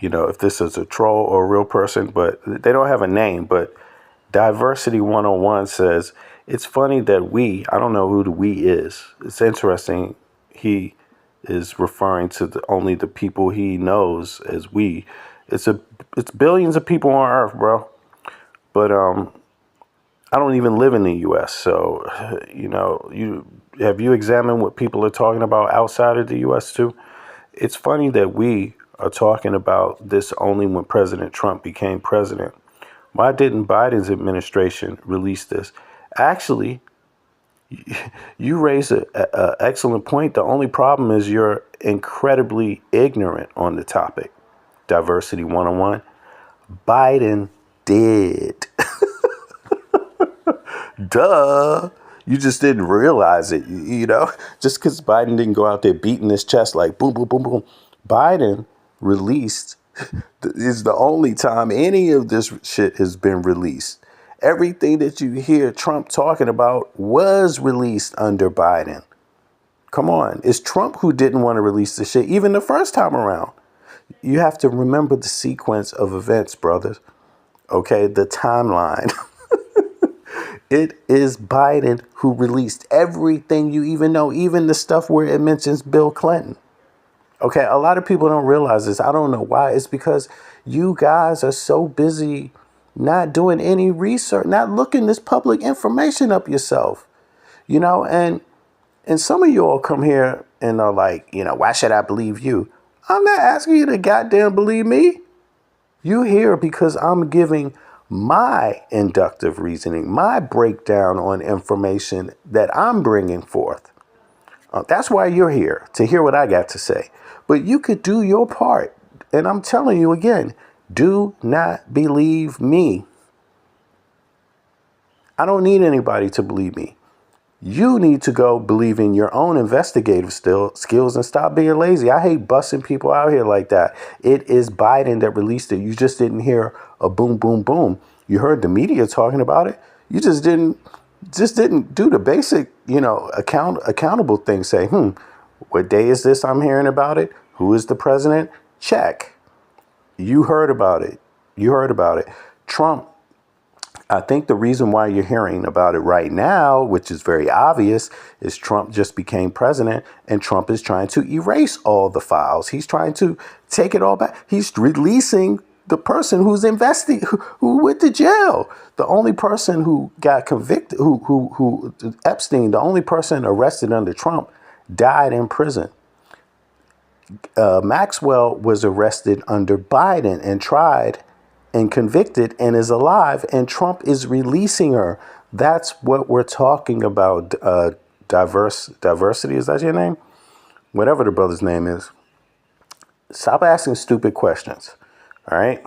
S2: if this is a troll or a real person, but they don't have a name. But Diversity 101 says, it's funny that I don't know who the we is. It's interesting. He is referring to only the people he knows as we. It's billions of people on Earth, bro. But I don't even live in the U.S. So, have you examined what people are talking about outside of the U.S. too? It's funny that we are talking about this only when President Trump became president. Why didn't Biden's administration release this? Actually, you raise an excellent point. The only problem is you're incredibly ignorant on the topic. Diversity 101. Biden did. Duh. You just didn't realize it, just because Biden didn't go out there beating his chest like boom, boom, boom, boom. Biden released is the only time any of this shit has been released. Everything that you hear Trump talking about was released under Biden. Come on. It's Trump who didn't want to release the shit even the first time around. You have to remember the sequence of events, brothers. Okay, the timeline. It is Biden who released everything you even know, even the stuff where it mentions Bill Clinton. Okay, a lot of people don't realize this. I don't know why. It's because you guys are so busy not doing any research, not looking this public information up yourself. And some of you all come here and are like, why should I believe you? I'm not asking you to goddamn believe me. You here because I'm giving my inductive reasoning, my breakdown on information that I'm bringing forth. That's why you're here, to hear what I got to say. But you could do your part. And I'm telling you again, do not believe me. I don't need anybody to believe me. You need to go believe in your own investigative skills and stop being lazy. I hate busting people out here like that. It is Biden that released it. You just didn't hear a boom, boom, boom. You heard the media talking about it. You just didn't do the basic, accountable thing. Say, what day is this I'm hearing about it? Who is the president? Check. You heard about it. Trump. I think the reason why you're hearing about it right now, which is very obvious, is Trump just became president and Trump is trying to erase all the files. He's trying to take it all back. He's releasing the person who's who went to jail. The only person who got convicted, who Epstein, the only person arrested under Trump, died in prison. Maxwell was arrested under Biden and tried and convicted and is alive, and Trump is releasing her. That's what we're talking about. Diversity, is that your name? Whatever the brother's name is. Stop asking stupid questions. All right?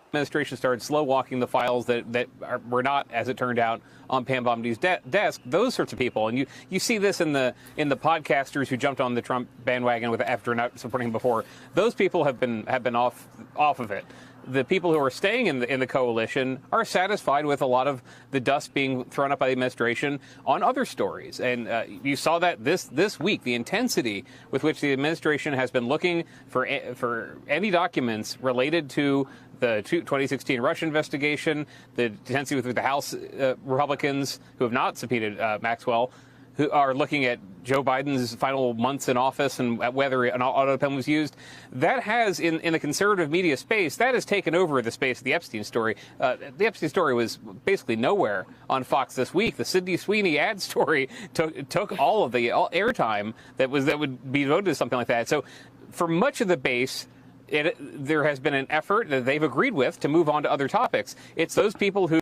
S4: Administration started slow walking the files that were not, as it turned out, on Pam Bounty's desk. Those sorts of people, and you see this in the podcasters who jumped on the Trump bandwagon after not supporting him before. Those people have been off of it. The people who are staying in the coalition are satisfied with a lot of the dust being thrown up by the administration on other stories. And you saw that this week, the intensity with which the administration has been looking for any documents related to the 2016 Russia investigation, the intensity with the House Republicans who have not subpoenaed Maxwell, who are looking at Joe Biden's final months in office and whether an auto pen was used. That has, in the conservative media space, that has taken over the space of the Epstein story. The Epstein story was basically nowhere on Fox this week. The Sidney Sweeney ad story took all of the airtime that would be devoted to something like that. So for much of the base, there has been an effort that they've agreed with to move on to other topics. It's those people who...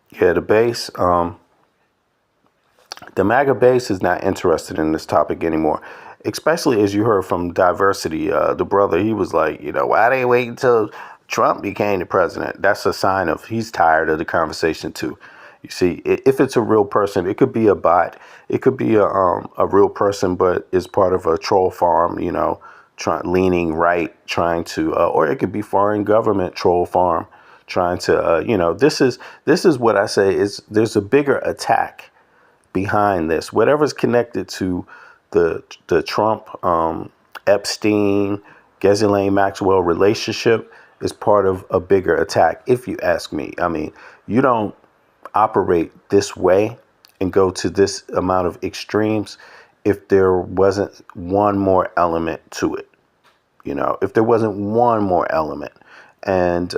S2: Yeah, the base... The MAGA base is not interested in this topic anymore, especially as you heard from Diversity. The brother, he was like, why they wait until Trump became the president? That's a sign of he's tired of the conversation too. You see, if it's a real person, it could be a bot. It could be a real person, but is part of a troll farm, leaning right, trying to, or it could be foreign government troll farm, trying to, this is what I say is there's a bigger attack behind this. Whatever's connected to the Trump, Epstein, Ghislaine Maxwell relationship is part of a bigger attack, if you ask me. I mean, you don't operate this way and go to this amount of extremes if there wasn't one more element to it. If there wasn't one more element. And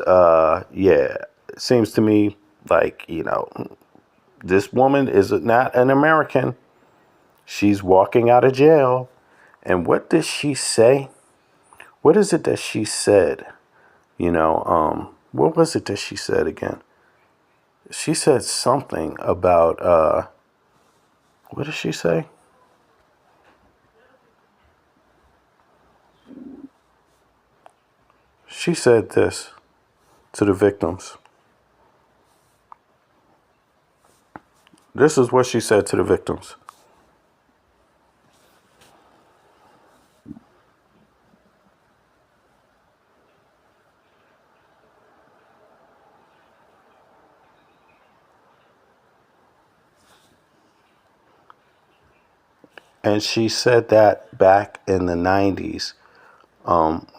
S2: it seems to me like, this woman is not an American. She's walking out of jail. And what did she say? What is it that she said? What was it that she said again? She said something about, what did she say? She said this to the victims. This is what she said to the victims. And she said that back in the 90s,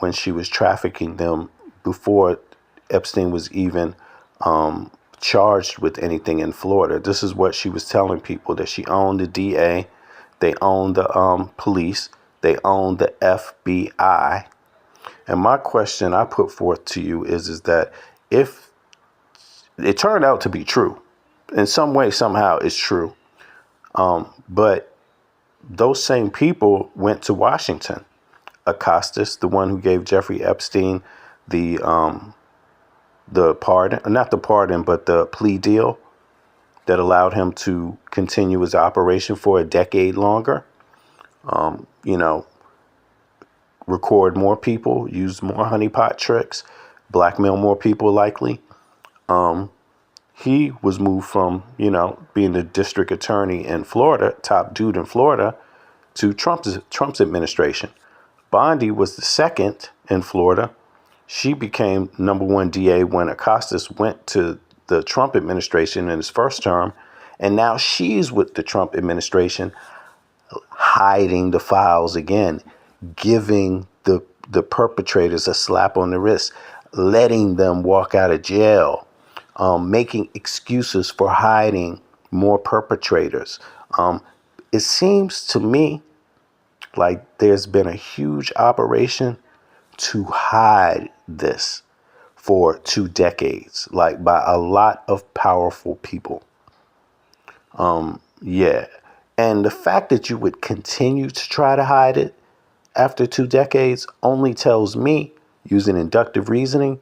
S2: when she was trafficking them before Epstein was even charged with anything in Florida. This is what she was telling people, that she owned the DA, they owned the police, they owned the FBI. And my question I put forth to you is that if it turned out to be true, in some way, somehow it's true, but those same people went to Washington. ACCUSSED, the one who gave Jeffrey Epstein the pardon, not the pardon, but the plea deal that allowed him to continue his operation for a decade longer. Record more people, use more honeypot tricks, blackmail more people likely. He was moved from, being the district attorney in Florida, top dude in Florida, to Trump's administration. Bondi was the second in Florida. She became #1 DA when ACCUSSED went to the Trump administration in his first term. And now she's with the Trump administration, hiding the files again, giving the perpetrators a slap on the wrist, letting them walk out of jail, making excuses for hiding more perpetrators. It seems to me like there's been a huge operation to hide this for 2 decades, like by a lot of powerful people. And the fact that you would continue to try to hide it after 2 decades only tells me, using inductive reasoning,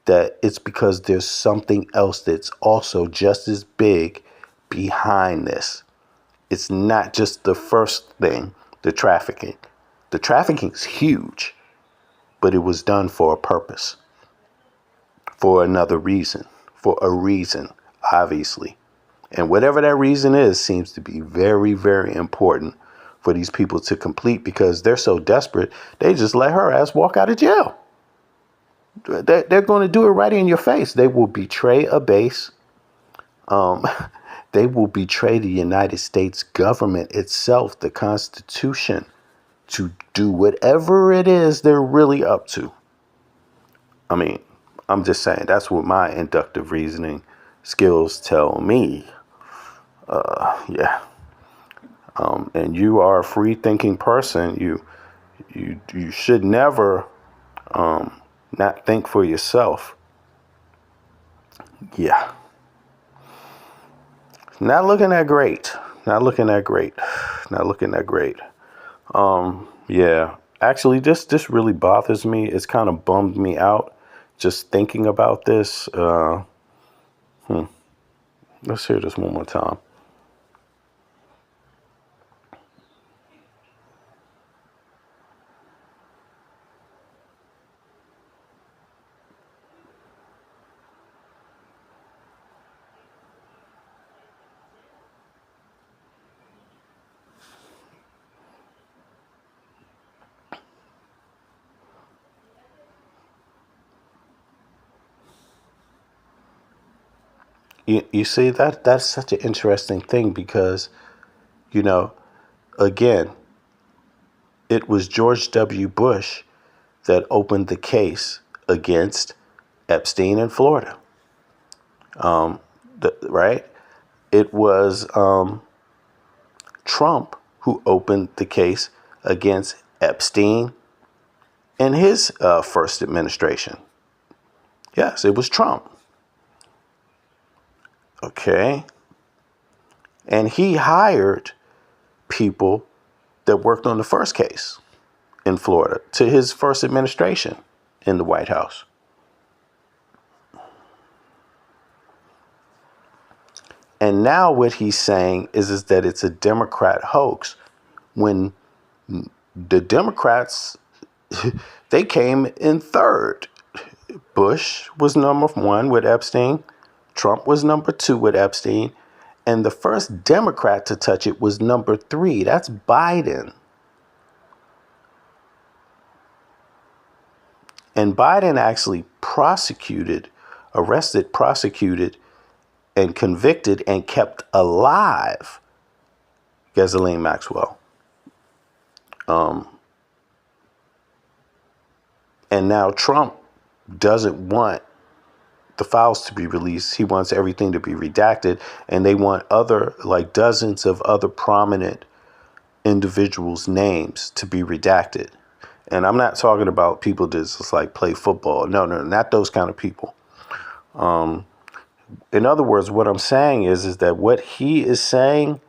S2: that it's because there's something else that's also just as big behind this. It's not just the first thing, the trafficking. The trafficking is huge, but it was done for a purpose, for another reason, for a reason, obviously. And whatever that reason is, seems to be very, very important for these people to complete, because they're so desperate, they just let her ass walk out of jail. They're going to do it right in your face. They will betray a base. They will betray the United States government itself, the Constitution, to do whatever it is they're really up to. I mean, I'm just saying, that's what my inductive reasoning skills tell me. And you are a free thinking person. You should never not think for yourself. Yeah. Not looking that great. Not looking that great. Not looking that great. Yeah. Actually, this really bothers me. It's kind of bummed me out just thinking about this. Let's hear this one more time. You see, that's such an interesting thing because, you know, again, it was George W. Bush that opened the case against Epstein in Florida. Right? It was Trump who opened the case against Epstein in his first administration. Yes, it was Trump. Okay. And he hired people that worked on the first case in Florida to his first administration in the White House. And now what he's saying is that it's a Democrat hoax when the Democrats, they came in third. Bush was number one with Epstein. Trump was number two with Epstein. And the first Democrat to touch it was number three. That's Biden. And Biden actually arrested, prosecuted, and convicted and kept alive Ghislaine Maxwell. And now Trump doesn't want the files to be released. He wants everything to be redacted. And they want dozens of other prominent individuals' names to be redacted. And I'm not talking about people that just like play football. No, not those kind of people. In other words, what I'm saying is that what he is saying,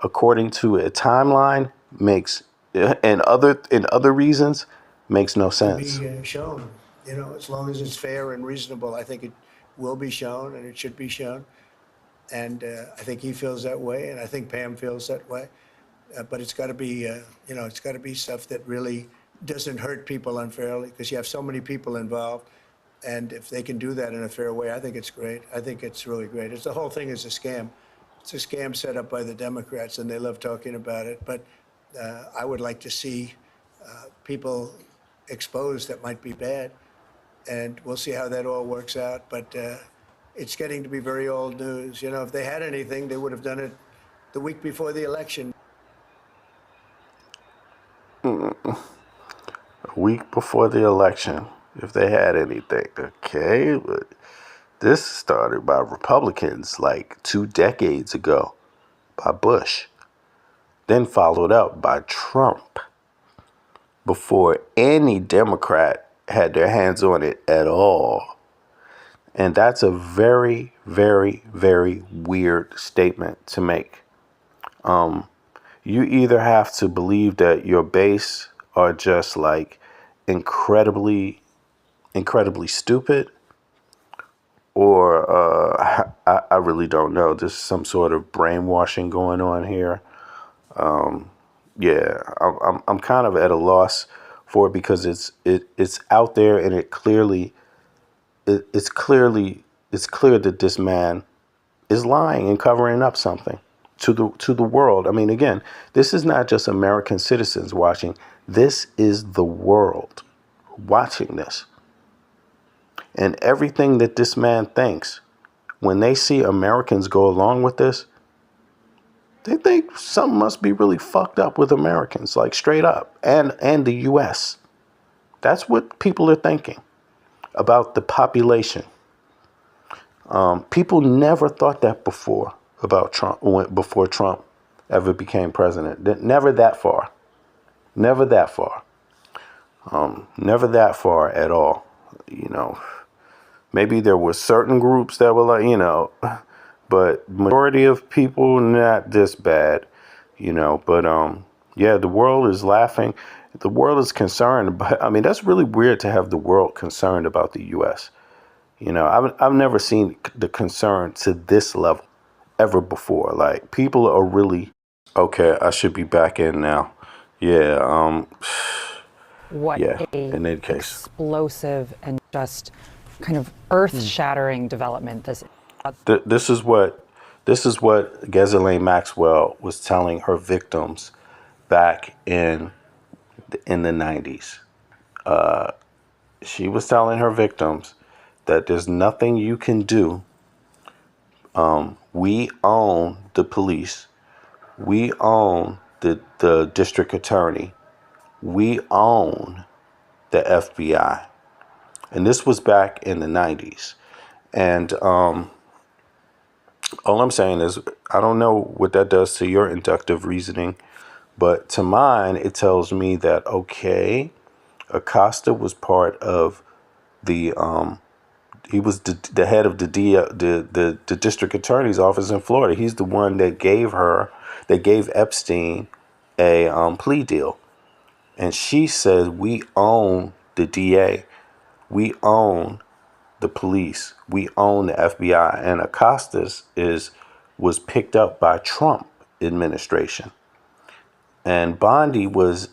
S2: according to a timeline, makes and other reasons makes no sense.
S3: Be shown, as long as it's fair and reasonable. I think it will be shown, and it should be shown. And I think he feels that way, and I think Pam feels that way. But it's got to be, it's got to be stuff that really doesn't hurt people unfairly, because you have so many people involved. And if they can do that in a fair way, I think it's great. I think it's really great. The whole thing is a scam. It's a scam set up by the Democrats, and they love talking about it. But I would like to see people exposed that might be bad. And we'll see how that all works out. But it's getting to be very old news. If they had anything, they would have done it the week before the election.
S2: A week before the election, if they had anything. Okay, but this started by Republicans like 2 decades ago, by Bush, then followed up by Trump, before any Democrat had their hands on it at all. And that's a very, very, very weird statement to make. You either have to believe that your base are just like incredibly stupid, or I really don't know. There's some sort of brainwashing going on here. Yeah, I'm kind of at a loss for it, because it's out there, and it's clear that this man is lying and covering up something to the world. I mean, again, this is not just American citizens watching. This is the world watching this. And everything that this man thinks, when they see Americans go along with this, they think something must be really fucked up with Americans, like straight up, and the U.S. That's what people are thinking about the population. People never thought that before about Trump, before Trump ever became president. Never that far. Never that far. Never that far at all. Maybe there were certain groups that were like, but majority of people, not this bad, but yeah, the world is laughing. The world is concerned, but I mean, that's really weird to have the world concerned about the U.S. I've never seen the concern to this level ever before. Like, people are really okay. I should be back in now. Yeah.
S6: What
S2: yeah.
S6: a
S2: In any case,
S6: explosive and just kind of earth-shattering development this.
S2: This is what Ghislaine Maxwell was telling her victims back in the 90s. She was telling her victims that there's nothing you can do We own the police. We own the district attorney. We own the FBI. And this was back in the 90s. And all I'm saying is, I don't know what that does to your inductive reasoning, but to mine, it tells me that, okay, Acosta was part of the, he was the head of the district attorney's office in Florida. He's the one that gave Epstein a plea deal. And she says, we own the DA. We own the police. We own the FBI. And Acosta's was picked up by Trump administration. And Bondi was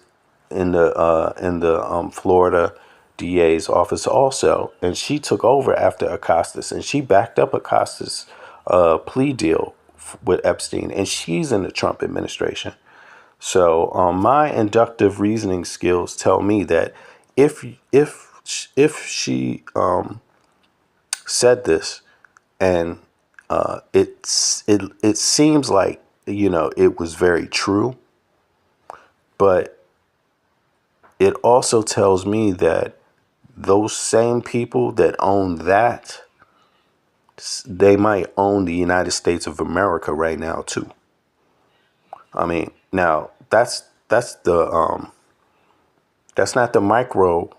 S2: in the Florida DA's office also, and she took over after Acosta's, and she backed up Acosta's plea deal with Epstein, and she's in the Trump administration. So my inductive reasoning skills tell me that if she said this, and it seems like, you know, it was very true, but it also tells me that those same people that own that, they might own the United States of America right now too. I mean, now that's not the micro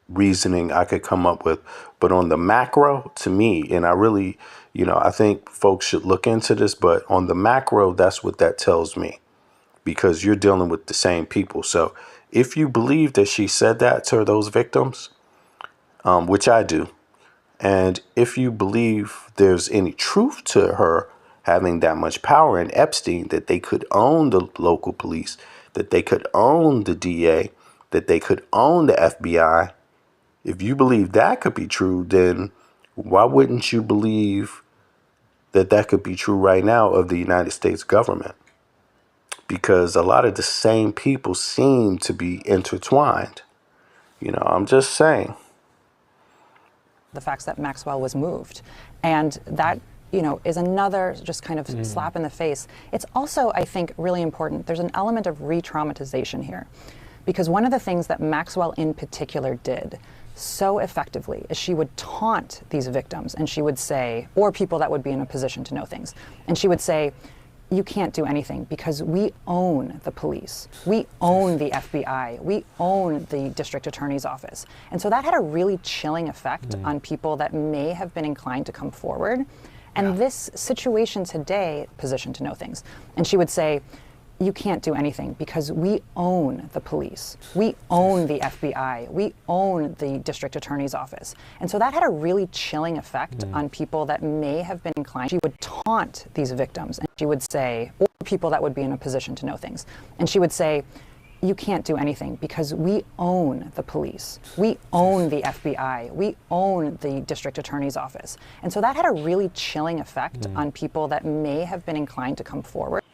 S2: reasoning I could come up with, but on the macro, to me, and I really, you know, I think folks should look into this, but on the macro, that's what that tells me, because you're dealing with the same people. So if you believe that she said that to those victims, which I do, and if you believe there's any truth to her having that much power in Epstein, that they could own the local police, that they could own the DA, that they could own the FBI, if you believe that could be true, then why wouldn't you believe that that could be true right now of the United States government? Because a lot of the same people seem to be intertwined. You know, I'm just saying.
S6: The facts that Maxwell was moved. And that, you know, is another just kind of slap in the face. It's also, I think, really important. There's an element of re-traumatization here. Because one of the things that Maxwell in particular did so effectively is she would taunt these victims, and she would say, or people that would be in a position to know things, and she would say, you can't do anything because we own the police. We own the FBI. We own the district attorney's office. And so that had a really chilling effect on people that may have been inclined to come forward. And this situation today, position to know things. And she would say, you can't do anything because we own the police. We own the FBI. We own the district attorney's office. And so that had a really chilling effect on people that may have been inclined. She would taunt these victims, and she would say, or people that would be in a position to know things. And she would say, you can't do anything because we own the police. We own the FBI. We own the district attorney's office. And so that had a really chilling effect on people that may have been inclined to come forward.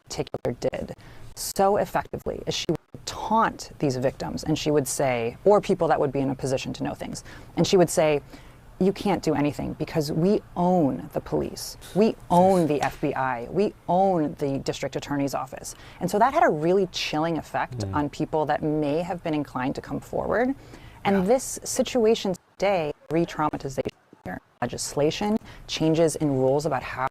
S6: Particular did so effectively is she would taunt these victims, and she would say, or people that would be in a position to know things, and she would say, you can't do anything because we own the police. We own the FBI. We own the district attorney's office. And so that had a really chilling effect on people that may have been inclined to come forward. And this situation today, re-traumatization legislation, changes in rules about how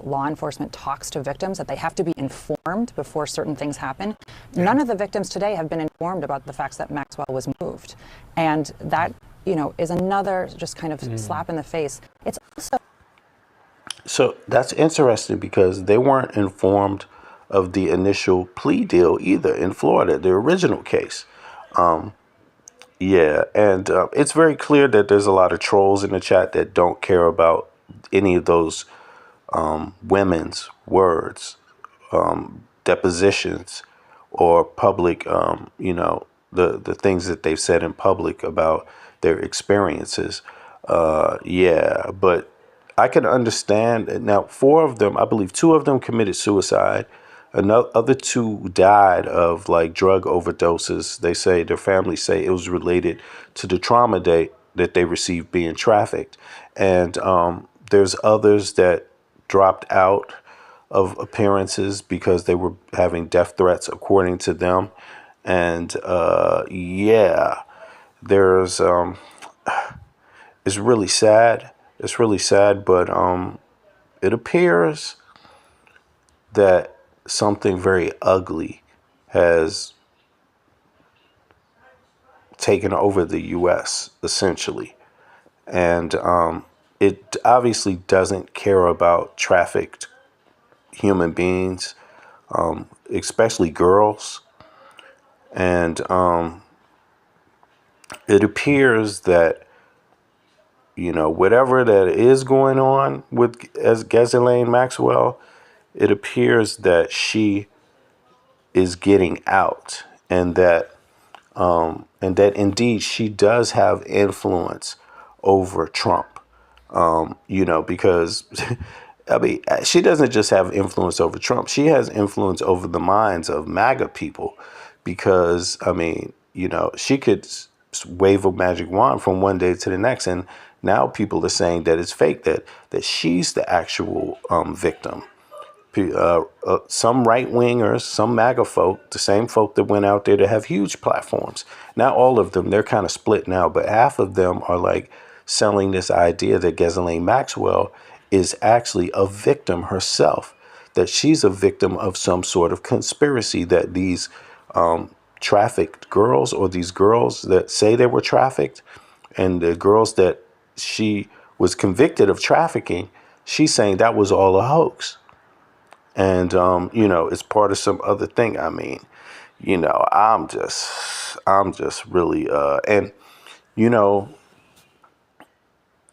S6: law enforcement talks to victims, that they have to be informed before certain things happen. None of the victims today have been informed about the facts that Maxwell was moved. And that, you know, is another just kind of slap in the face. It's also...
S2: So that's interesting because they weren't informed of the initial plea deal either in Florida, the original case. Yeah, and it's very clear that there's a lot of trolls in the chat that don't care about any of those women's words, depositions, or public, you know, the things that they've said in public about their experiences. Yeah, but I can understand. Now, 4 of them, I believe 2 of them committed suicide. Other 2 died of like drug overdoses. They say, their families say it was related to the trauma that they received being trafficked. And There's others that dropped out of appearances because they were having death threats, according to them. And yeah, there's it's really sad. It's really sad, but it appears that something very ugly has taken over the U.S. essentially, and it obviously doesn't care about trafficked human beings, especially girls. And it appears that, you know, whatever that is going on with as Ghislaine Maxwell, it appears that she is getting out, and that indeed she does have influence over Trump. You know, because I mean, she doesn't just have influence over Trump. She has influence over the minds of MAGA people, because, I mean, you know, she could wave a magic wand from one day to the next. And now people are saying that it's fake, that she's the actual victim. Some right wingers, some MAGA folk, the same folk that went out there to have huge platforms. Not all of them, they're kind of split now, but half of them are like selling this idea that Ghislaine Maxwell is actually a victim herself, that she's a victim of some sort of conspiracy, that these trafficked girls, or these girls that say they were trafficked, and the girls that she was convicted of trafficking, she's saying that was all a hoax. And, you know, it's part of some other thing. I mean, you know, I'm just really, and, you know,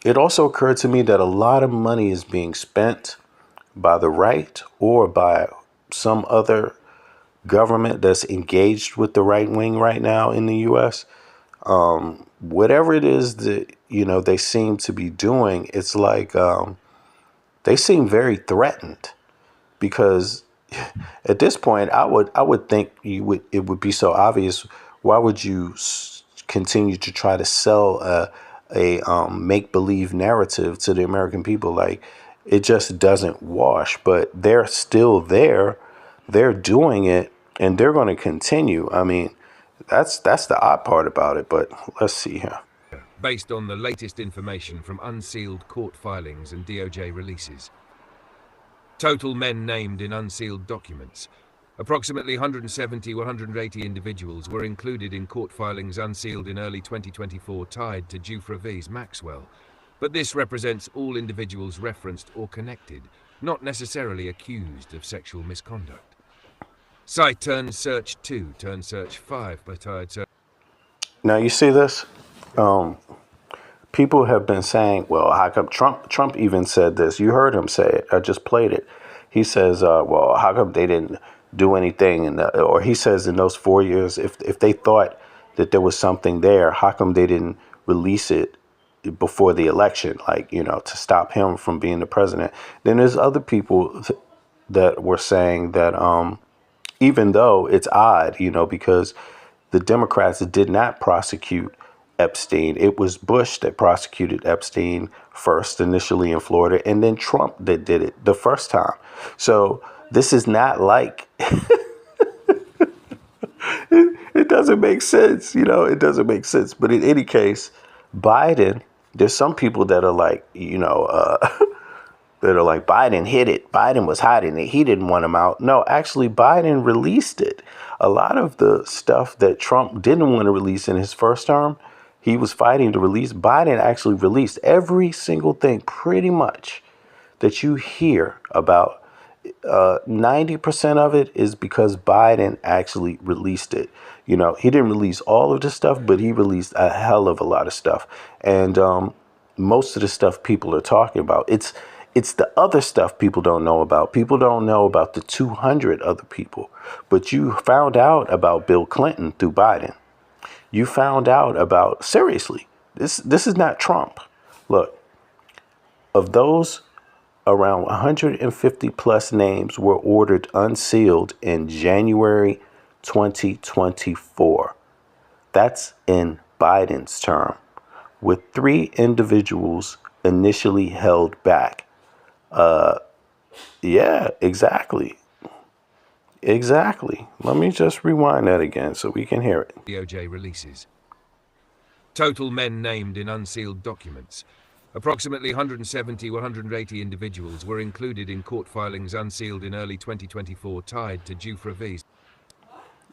S2: it also occurred to me that a lot of money is being spent by the right or by some other government that's engaged with the right wing right now in the U.S. Whatever it is that, you know, they seem to be doing, it's like they seem very threatened. Because at this point, I would think it would be so obvious. Why would you continue to try to sell a make-believe narrative to the American people? Like, it just doesn't wash. But they're still there. They're doing it, and they're going to continue. I mean, that's the odd part about it. But let's see here.
S11: Based on the latest information from unsealed court filings and DOJ releases. Total men named in unsealed documents. Approximately 170-180 individuals were included in court filings unsealed in early 2024 tied to Jufra V's Maxwell. But this represents all individuals referenced or connected, not necessarily accused of sexual misconduct. Site turned search 2, turned search 5, but search.
S2: Now you see this? People have been saying, well, how come Trump even said this? You heard him say it. I just played it. He says, well, how come they didn't do anything? Or he says in those 4 years, if they thought that there was something there, how come they didn't release it before the election, like, you know, to stop him from being the president? Then there's other people that were saying that even though it's odd, you know, because the Democrats did not prosecute Epstein. It was Bush that prosecuted Epstein first, initially in Florida, and then Trump that did it the first time. So this is not like it doesn't make sense, you know, it doesn't make sense. But in any case, Biden, there's some people that are like, you know, that are like, Biden hid it. Biden was hiding it. He didn't want him out. No, actually, Biden released it. A lot of the stuff that Trump didn't want to release in his first term, he was fighting to release. Biden actually released every single thing, pretty much, that you hear about. 90% of it is because Biden actually released it. You know, he didn't release all of the stuff, but he released a hell of a lot of stuff. And most of the stuff people are talking about, it's the other stuff people don't know about. People don't know about the 200 other people. But you found out about Bill Clinton through Biden. You found out about, seriously, this is not Trump. Look, of those, around 150 plus names were ordered unsealed in January 2024. That's in Biden's term, with 3 individuals initially held back. Yeah, exactly. Exactly. Let me just rewind that again so we can hear it.
S11: DOJ releases. Total men named in unsealed documents. Approximately 170 or 180 individuals were included in court filings unsealed in early 2024 tied to Jufra V's.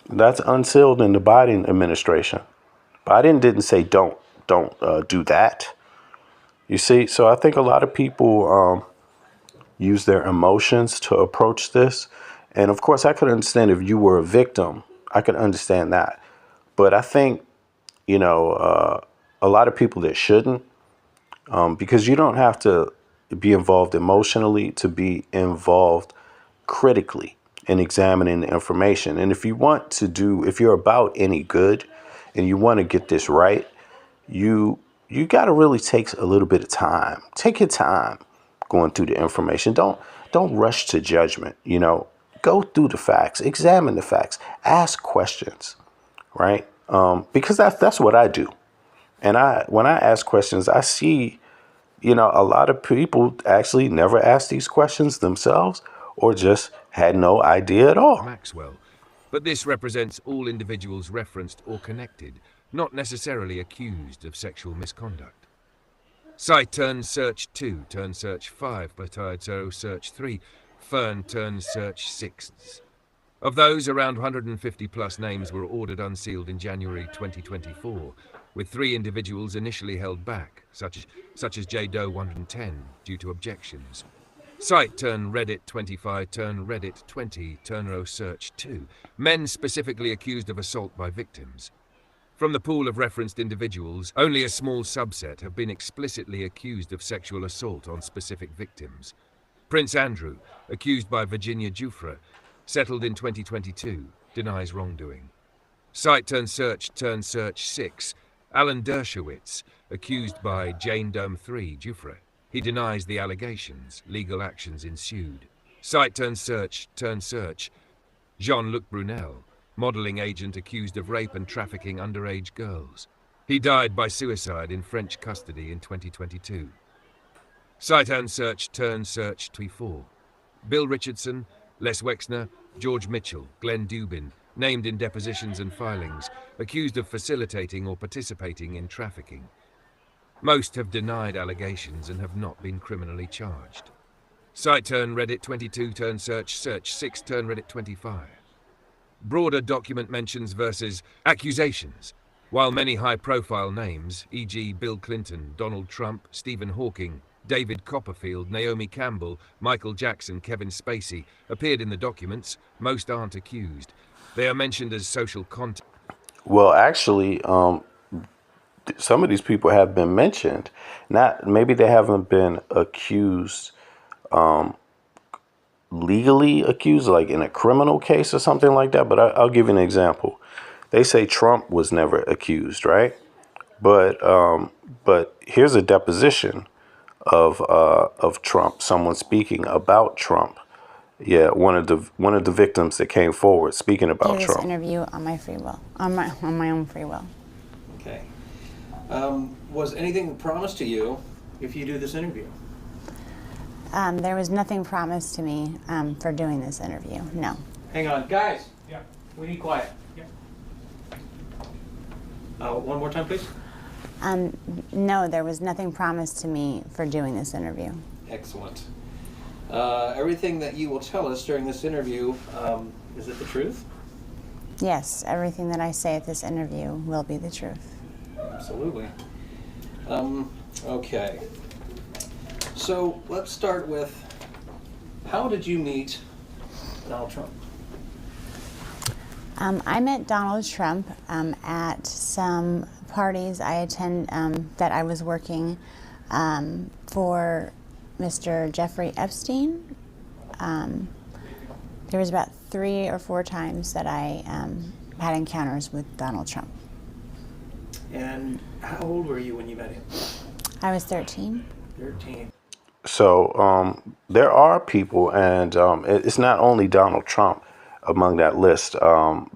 S2: That's unsealed in the Biden administration. Biden didn't say don't do that. You see, so I think a lot of people use their emotions to approach this. And of course, I could understand if you were a victim. I could understand that. But I think, a lot of people that shouldn't, because you don't have to be involved emotionally to be involved critically in examining the information. And if you're about any good and you want to get this right, you got to really take a little bit of time. Take your time going through the information. Don't rush to judgment. Go through the facts, examine the facts, ask questions, right? Because that's what I do. And when I ask questions, I see, a lot of people actually never asked these questions themselves or just had no idea at all.
S11: Maxwell. But this represents all individuals referenced or connected, not necessarily accused of sexual misconduct. Site turn search 2, turn search 5, Plateau search 3, Fern turn search 6. Of those, around 150 plus names were ordered unsealed in January 2024, with 3 individuals initially held back, such as J. Doe 110, due to objections. Site turn Reddit 25, turn Reddit 20, turn row search 2. Men specifically accused of assault by victims. From the pool of referenced individuals, only a small subset have been explicitly accused of sexual assault on specific victims. Prince Andrew, accused by Virginia Jufra, settled in 2022, denies wrongdoing. Site turn search 6. Alan Dershowitz, accused by Jane Doe 3, Jufra. He denies the allegations. Legal actions ensued. Site turn search Jean-Luc Brunel, modeling agent accused of rape and trafficking underage girls. He died by suicide in French custody in 2022. Site turn search 24. Bill Richardson, Les Wexner, George Mitchell, Glenn Dubin, named in depositions and filings, accused of facilitating or participating in trafficking. Most have denied allegations and have not been criminally charged. Site turn Reddit 22, turn search 6, turn Reddit 25. Broader document mentions versus accusations. While many high-profile names, e.g. Bill Clinton, Donald Trump, Stephen Hawking, David Copperfield, Naomi Campbell, Michael Jackson, Kevin Spacey, appeared in the documents, most aren't accused. They are mentioned as social contact.
S2: Well, actually, some of these people have been mentioned. Maybe they haven't been accused, legally accused, like in a criminal case or something like that. But I'll give you an example. They say Trump was never accused, right? But here's a deposition of Trump. Someone speaking about Trump. Yeah, one of the victims that came forward speaking about
S12: Trump.
S2: Trump.
S12: This interview on my free will, on my own free will.
S13: Okay. Was anything promised to you if you do this interview?
S12: There was nothing promised to me for doing this interview. No.
S13: Hang on, guys. Yeah. We need quiet. Yeah. One more time, please.
S12: No, there was nothing promised to me for doing this interview.
S13: Excellent. Everything that you will tell us during this interview, is it the truth?
S12: Yes, everything that I say at this interview will be the truth.
S13: Absolutely. Okay. So let's start with, how did you meet Donald Trump?
S12: I met Donald Trump at some parties I attend that I was working for Mr. Jeffrey Epstein. There was about 3 or 4 times that I had encounters with Donald Trump.
S13: And how old were you when you met him?
S12: I was 13.
S13: 13.
S2: So there are people, and it's not only Donald Trump. among that list.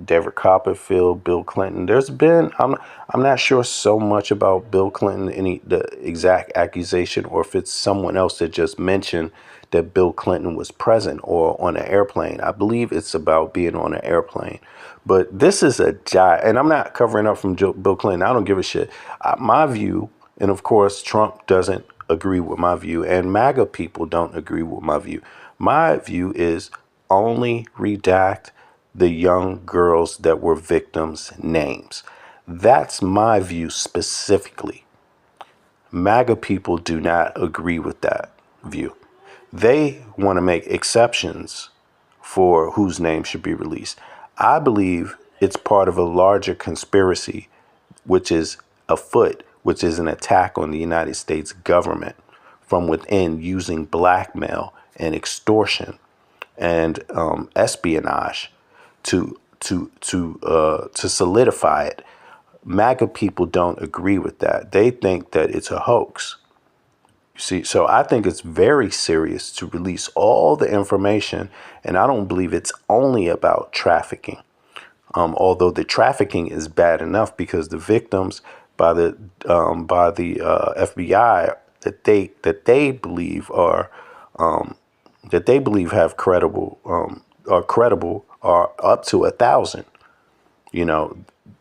S2: David Copperfield, Bill Clinton. There's been, I'm not sure so much about Bill Clinton, the exact accusation, or if it's someone else that just mentioned that Bill Clinton was present or on an airplane. I believe it's about being on an airplane. But this is a giant, and I'm not covering up from Bill Clinton. I don't give a shit. My view, and of course, Trump doesn't agree with my view, and MAGA people don't agree with my view. My view is only redact the young girls that were victims' names. That's my view specifically. MAGA people do not agree with that view. They want to make exceptions for whose name should be released. I believe it's part of a larger conspiracy, which is afoot, which is an attack on the United States government from within, using blackmail and extortion and espionage to solidify it. MAGA people don't agree with that. They think that it's a hoax. You see, so I think it's very serious to release all the information, and I don't believe it's only about trafficking. Although the trafficking is bad enough, because the victims by the FBI that they believe have credible are up to 1,000. You know,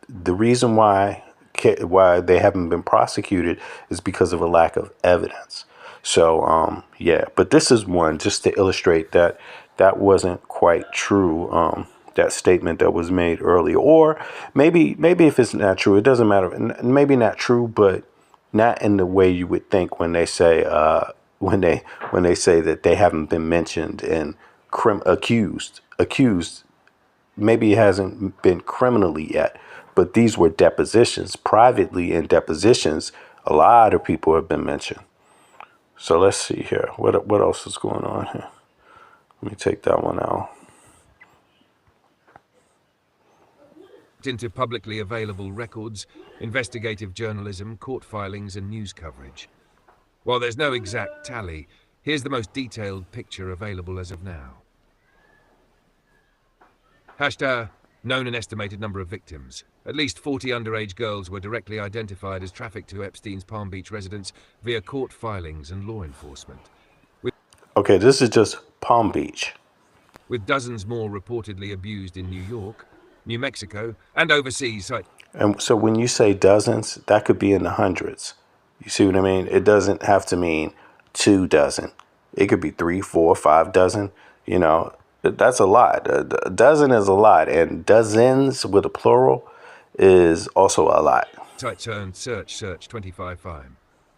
S2: the reason why they haven't been prosecuted is because of a lack of evidence. So yeah, but this is one just to illustrate that wasn't quite true. That statement that was made earlier, or maybe if it's not true, it doesn't matter. Maybe not true, but not in the way you would think when they say when they say that they haven't been mentioned and accused. Maybe it hasn't been criminally yet, but these were depositions. Privately, in depositions, a lot of people have been mentioned. So let's see here. What else is going on here? Let me take that one out.
S11: Into publicly available records, investigative journalism, court filings, and news coverage. While there's no exact tally, here's the most detailed picture available as of now. Hashtag known and estimated number of victims. At least 40 underage girls were directly identified as trafficked to Epstein's Palm Beach residence via court filings and law enforcement.
S2: Okay, this is just Palm Beach.
S11: With dozens more reportedly abused in New York, New Mexico, and overseas.
S2: And so when you say dozens, that could be in the hundreds. You see what I mean? It doesn't have to mean 2 dozen. It could be 3, 4, 5 dozen. You know, that's a lot. A dozen is a lot, and dozens with a plural is also a lot.
S11: Turn search 25.5.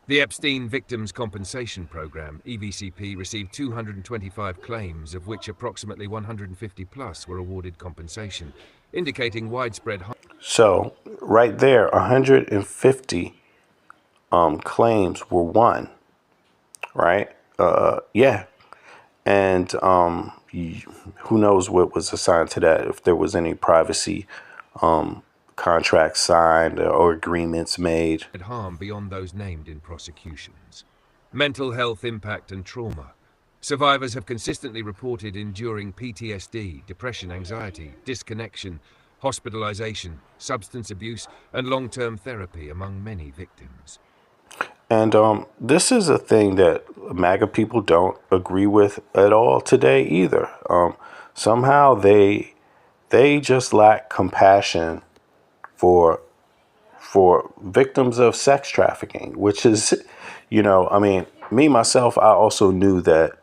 S11: The Epstein Victims Compensation Program, EVCP, received 225 claims, of which approximately 150 plus were awarded compensation, indicating widespread harm.
S2: So right there, 150 claims were won, right? Yeah. And who knows what was assigned to that, if there was any privacy contracts signed or agreements made.
S11: Harm beyond those named in prosecutions. Mental health impact and trauma. Survivors have consistently reported enduring PTSD, depression, anxiety, disconnection, hospitalization, substance abuse, and long-term therapy among many victims.
S2: And this is a thing that MAGA people don't agree with at all today either. Somehow they just lack compassion for victims of sex trafficking, which is, you know, I mean, me, myself, I also knew that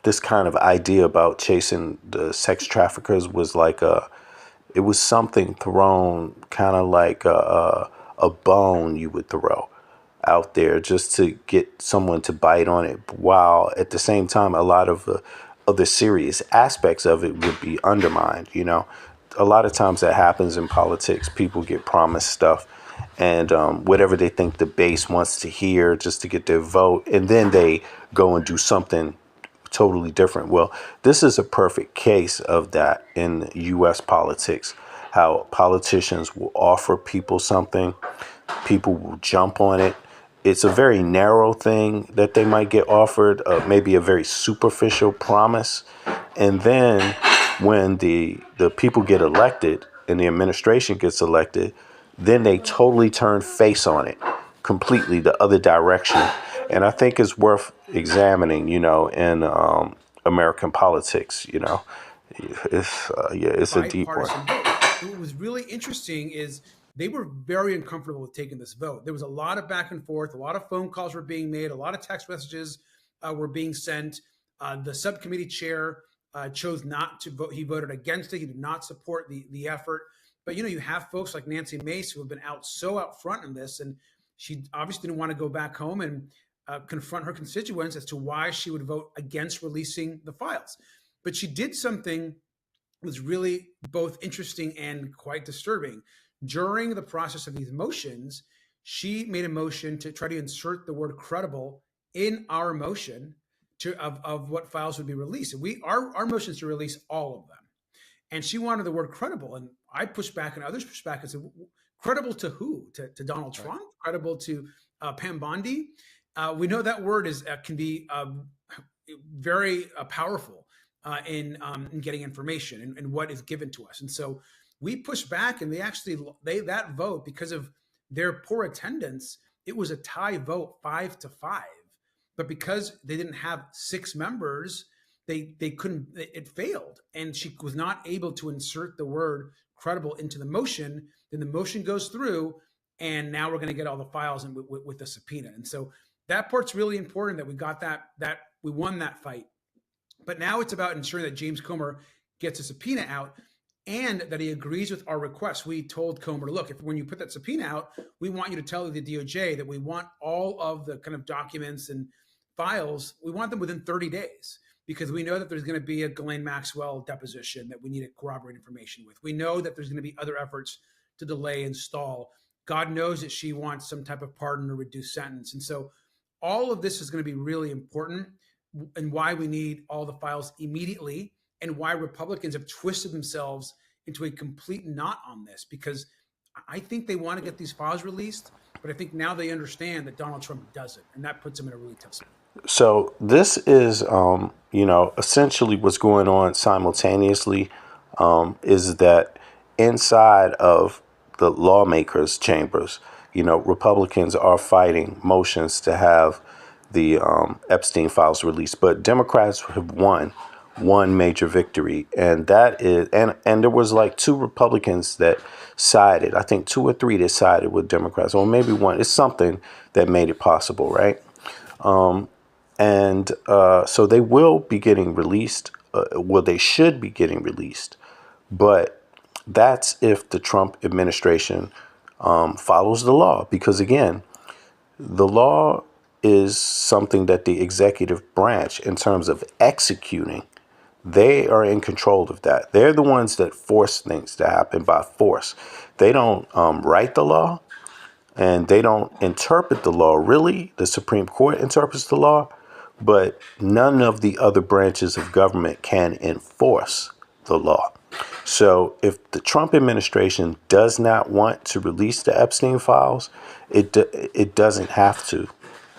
S2: this kind of idea about chasing the sex traffickers was like it was something thrown kind of like a bone you would throw out there just to get someone to bite on it, while at the same time a lot of the other serious aspects of it would be undermined. You know, a lot of times that happens in politics. People get promised stuff and whatever they think the base wants to hear just to get their vote, and then they go and do something totally different. Well, this is a perfect case of that in U.S. politics, how politicians will offer people something, people will jump on it. It's a very narrow thing that they might get offered, maybe a very superficial promise, And then when the people get elected and the administration gets elected, then they totally turn face on it, completely the other direction. And I think it's worth examining, in American politics. It's a deep one.
S5: Bipartisan vote. What was really interesting is they were very uncomfortable with taking this vote. There was a lot of back and forth, a lot of phone calls were being made, a lot of text messages were being sent. The subcommittee chair chose not to vote. He voted against it. He did not support the effort. But you have folks like Nancy Mace who have been out front in this, and she obviously didn't want to go back home and confront her constituents as to why she would vote against releasing the files. But she did something that was really both interesting and quite disturbing. During the process of these motions, she made a motion to try to insert the word credible in our motion of what files would be released. And our motion is to release all of them. And she wanted the word credible. And I pushed back and others pushed back and said, credible to who? To Donald Trump? Credible to Pam Bondi? We know that word can be very powerful in getting information and what is given to us. And so we pushed back, and that vote, because of their poor attendance, it was a tie vote 5-5. But because they didn't have 6 members, they couldn't. It failed, and she was not able to insert the word credible into the motion. Then the motion goes through, and now we're going to get all the files and with the subpoena. And so that part's really important that we got that we won that fight. But now it's about ensuring that James Comer gets a subpoena out and that he agrees with our request. We told Comer, look, when you put that subpoena out, we want you to tell the DOJ that we want all of the kind of documents and files, we want them within 30 days, because we know that there's going to be a Ghislaine Maxwell deposition that we need to corroborate information with. We know that there's going to be other efforts to delay and stall. God knows that she wants some type of pardon or reduced sentence. And so all of this is going to be really important, and why we need all the files immediately, and why Republicans have twisted themselves into a complete knot on this, because I think they want to get these files released, but I think now they understand that Donald Trump doesn't, and that puts them in a really tough spot.
S2: So this is, essentially what's going on simultaneously, is that inside of the lawmakers' chambers, Republicans are fighting motions to have the Epstein files released, but Democrats have won one major victory, and that is, and there was like 2 Republicans that sided, I think 2 or 3 that sided with Democrats, or maybe 1. It's something that made it possible, right? So they will be getting released. They should be getting released. But that's if the Trump administration follows the law. Because, again, the law is something that the executive branch, in terms of executing, they are in control of that. They're the ones that force things to happen by force. They don't write the law, and they don't interpret the law. Really, the Supreme Court interprets the law, but none of the other branches of government can enforce the law. So if the Trump administration does not want to release the Epstein files, it doesn't have to.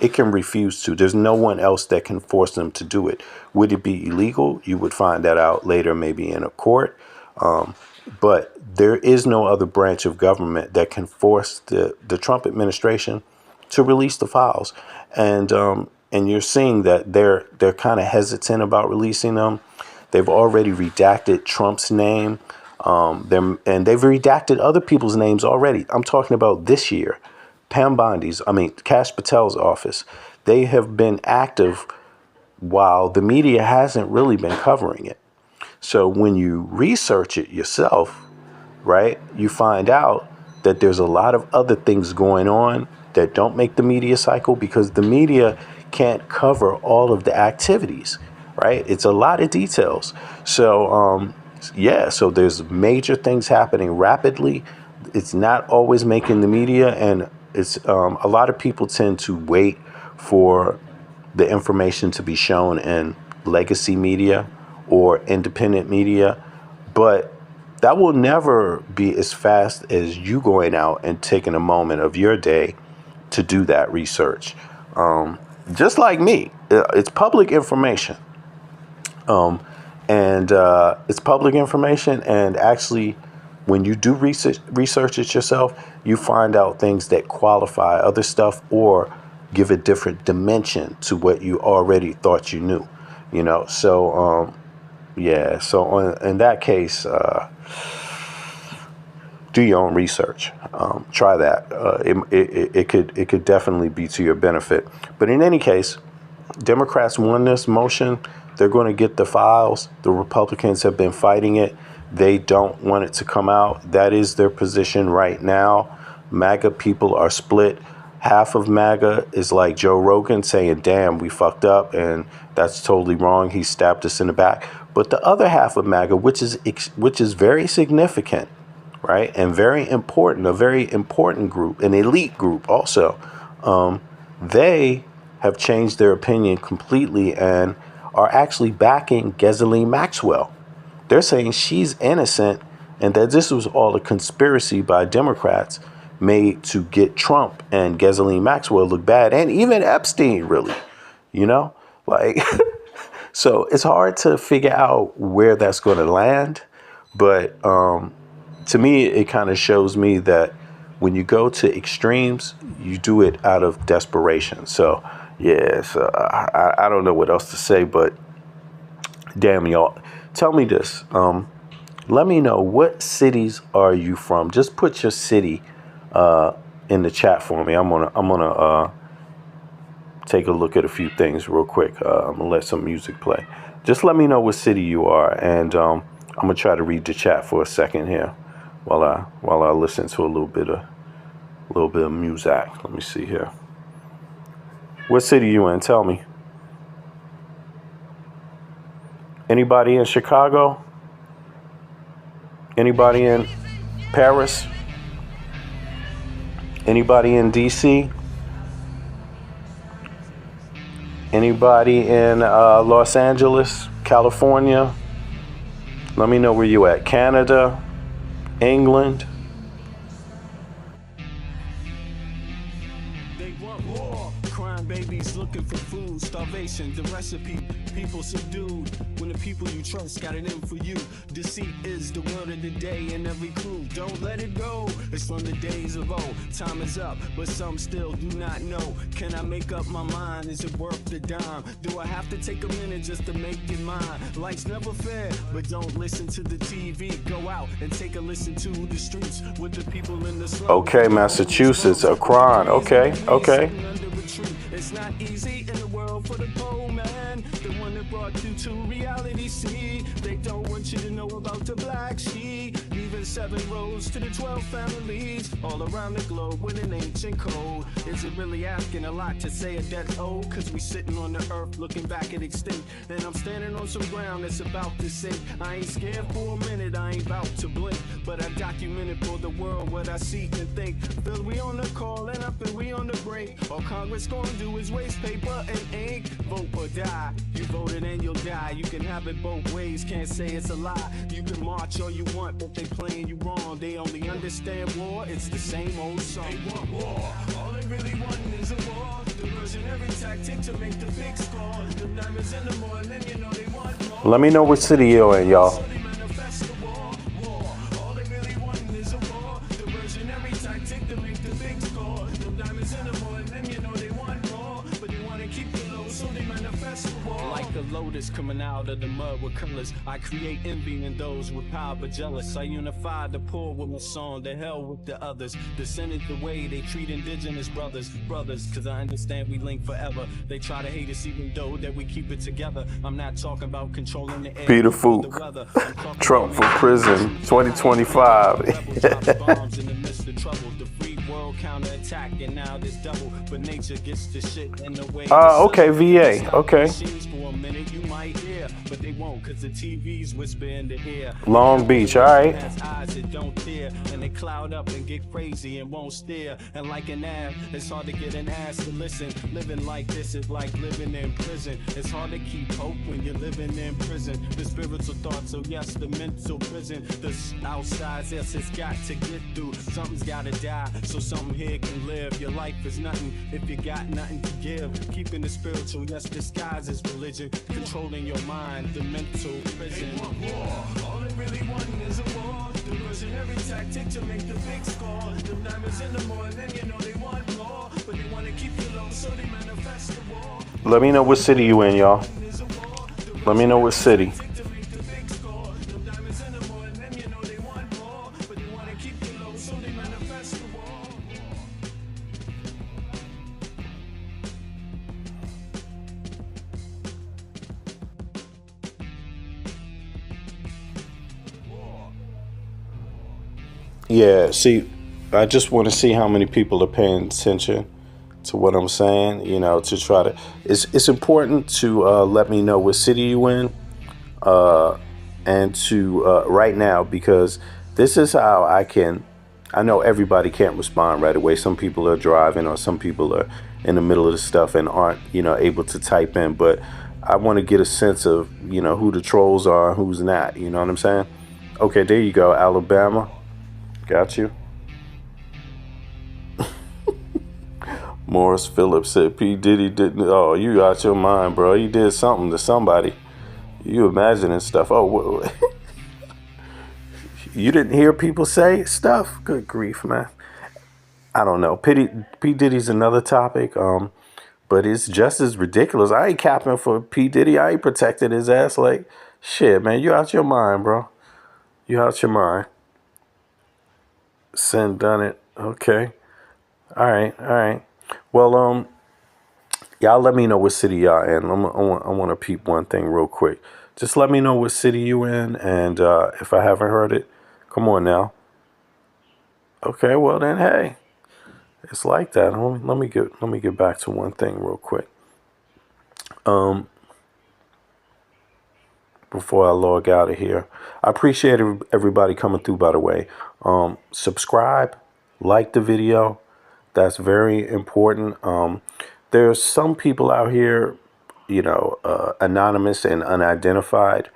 S2: It can refuse to. There's no one else that can force them to do it. Would it be illegal? You would find that out later, maybe in a court. But there is no other branch of government that can force the Trump administration to release the files. And you're seeing that they're kind of hesitant about releasing them. They've already redacted Trump's name. And they've redacted other people's names already. I'm talking about this year. Pam Bondi's, Kash Patel's office. They have been active while the media hasn't really been covering it. So when you research it yourself, right, you find out that there's a lot of other things going on that don't make the media cycle, because the media can't cover all of the activities, right? It's a lot of details. So, so there's major things happening rapidly. It's not always making the media, and it's a lot of people tend to wait for the information to be shown in legacy media or independent media, but that will never be as fast as you going out and taking a moment of your day to do that research. Just like me, it's public information. And it's public information. And actually, when you do research it yourself, you find out things that qualify other stuff or give a different dimension to what you already thought you knew. You know, so yeah. So in that case, do your own research. Try that. It could definitely be to your benefit. But in any case, Democrats won this motion. They're going to get the files. The Republicans have been fighting it. They don't want it to come out. That is their position right now. MAGA people are split. Half of MAGA is like Joe Rogan saying, damn, we fucked up, and that's totally wrong. He stabbed us in the back. But the other half of MAGA, which is very significant, right, and very important, a very important group, an elite group also, they have changed their opinion completely and are actually backing Ghislaine Maxwell. They're saying she's innocent and that this was all a conspiracy by Democrats made to get Trump and Ghislaine Maxwell look bad, and even Epstein, really, you know, like, so it's hard to figure out where that's going to land. But to me, it kind of shows me that when you go to extremes, you do it out of desperation. So, yeah, so I don't know what else to say, but damn, y'all, tell me this. Let me know, what cities are you from? Just put your city in the chat for me. I'm gonna take a look at a few things real quick. I'm gonna let some music play. Just let me know what city you are, and I'm gonna try to read the chat for a second here while I listen to a little bit of music. Let me see here. What city you in? Tell me. Anybody in Chicago? Anybody in Paris? Anybody in DC? Anybody in Los Angeles, California? Let me know where you at. Canada, England.
S1: They want war. Crime babies looking for food. Starvation, the recipe. People subdued. When the people you trust got it in for you. Deceit is the word of the day in every clue. Don't let it go. It's from the days of old. Time is up, but some still do not know. Can I make up my mind? Is it worth the dime? Do I have to take a minute just to make it mine? Life's never fair, but don't listen to the TV. Go out and take a listen to the streets with the people in the slums.
S2: Okay, Massachusetts, Akron. Okay.
S1: It's not easy in the world for the poor man, the one that brought you to reality. See, they don't want you to know about the black sheep. Leaving 7 roads to the 12 families all around the globe with an ancient code. Is it really asking a lot to say a death old? Cause we sitting on the earth looking back at extinct, and I'm standing on some ground that's about to sink. I ain't scared for a minute, I ain't about to blink, but I documented for the world what I see and think. Feel we on the call and up and we on the break. All Congress gonna do is waste paper and ink. Vote or die. You voted and you'll die. You can have it both ways, can't say it's a lie. You can march all you want, but they playing you wrong. They only understand war, it's the same old song. They want war. All they really want is a war. Diversionary tactic to make the big score. The diamonds in the morning, you know they want more.
S2: Let me know what city you're in, y'all.
S1: Lotus coming out of the mud with colors. I create envy in those with power but jealous. I unify the poor with my song, the hell with the others. Descended the way they treat indigenous brothers, cause I understand we link forever. They try to hate us even though that we keep it together. I'm not talking about controlling the air.
S2: Peter Fook, Trump for prison, 2025.
S1: Bombs in the midst of trouble. The free world counterattack, and now there's double. But nature gets the shit in the way.
S2: Okay, VA. Okay.
S1: For a minute you might hear, but they won't, cause the TV's whisper in the ear.
S2: Long Beach, all right.
S1: Eyes that don't tear, and they cloud up and get crazy and won't stare. And like an ab, it's hard to get an ass to listen. Living like this is like living in prison. It's hard to keep hope when you're living in prison. The spiritual thoughts, so yes, the mental prison. The outside, yes, it's got to get through. Something's gotta die, so something here can live. Your life is nothing if you got nothing to give. Keeping the spiritual, yes, disguise is religion. Controlling your mind behind the mental prison. They want war. All they really want is a war. Diversionary tactic to make the big score. Them diamonds in the morning, you know they want more. But they want to keep you low, so they manifest the war.
S2: Let me know what city you in, y'all. Let me know what city. Yeah, see, I just want to see how many people are paying attention to what I'm saying, you know, to try to, it's important to let me know what city you in and to right now, because this is how I know everybody can't respond right away. Some people are driving or some people are in the middle of the stuff and aren't, you know, able to type in, but I want to get a sense of, you know, who the trolls are and who's not, you know what I'm saying? Okay, there you go, Alabama. Got you. Morris Phillips said P. Diddy didn't. Oh, you out your mind, bro. He did something to somebody. You imagining stuff. Oh, you didn't hear people say stuff? Good grief, man. I don't know. P. Diddy's another topic. But it's just as ridiculous. I ain't capping for P. Diddy. I ain't protected his ass. Like, shit, man. You out your mind, bro. You out your mind. Send done it. Okay. All right. Well, y'all let me know what city y'all in. I want to peep one thing real quick. Just let me know what city you in, and if I haven't heard it, come on now. Okay, well then, hey, it's like that. Let me get back to one thing real quick. Before I log out of here, I appreciate everybody coming through. By the way, subscribe, like the video. That's very important. There's some people out here, you know, anonymous and unidentified,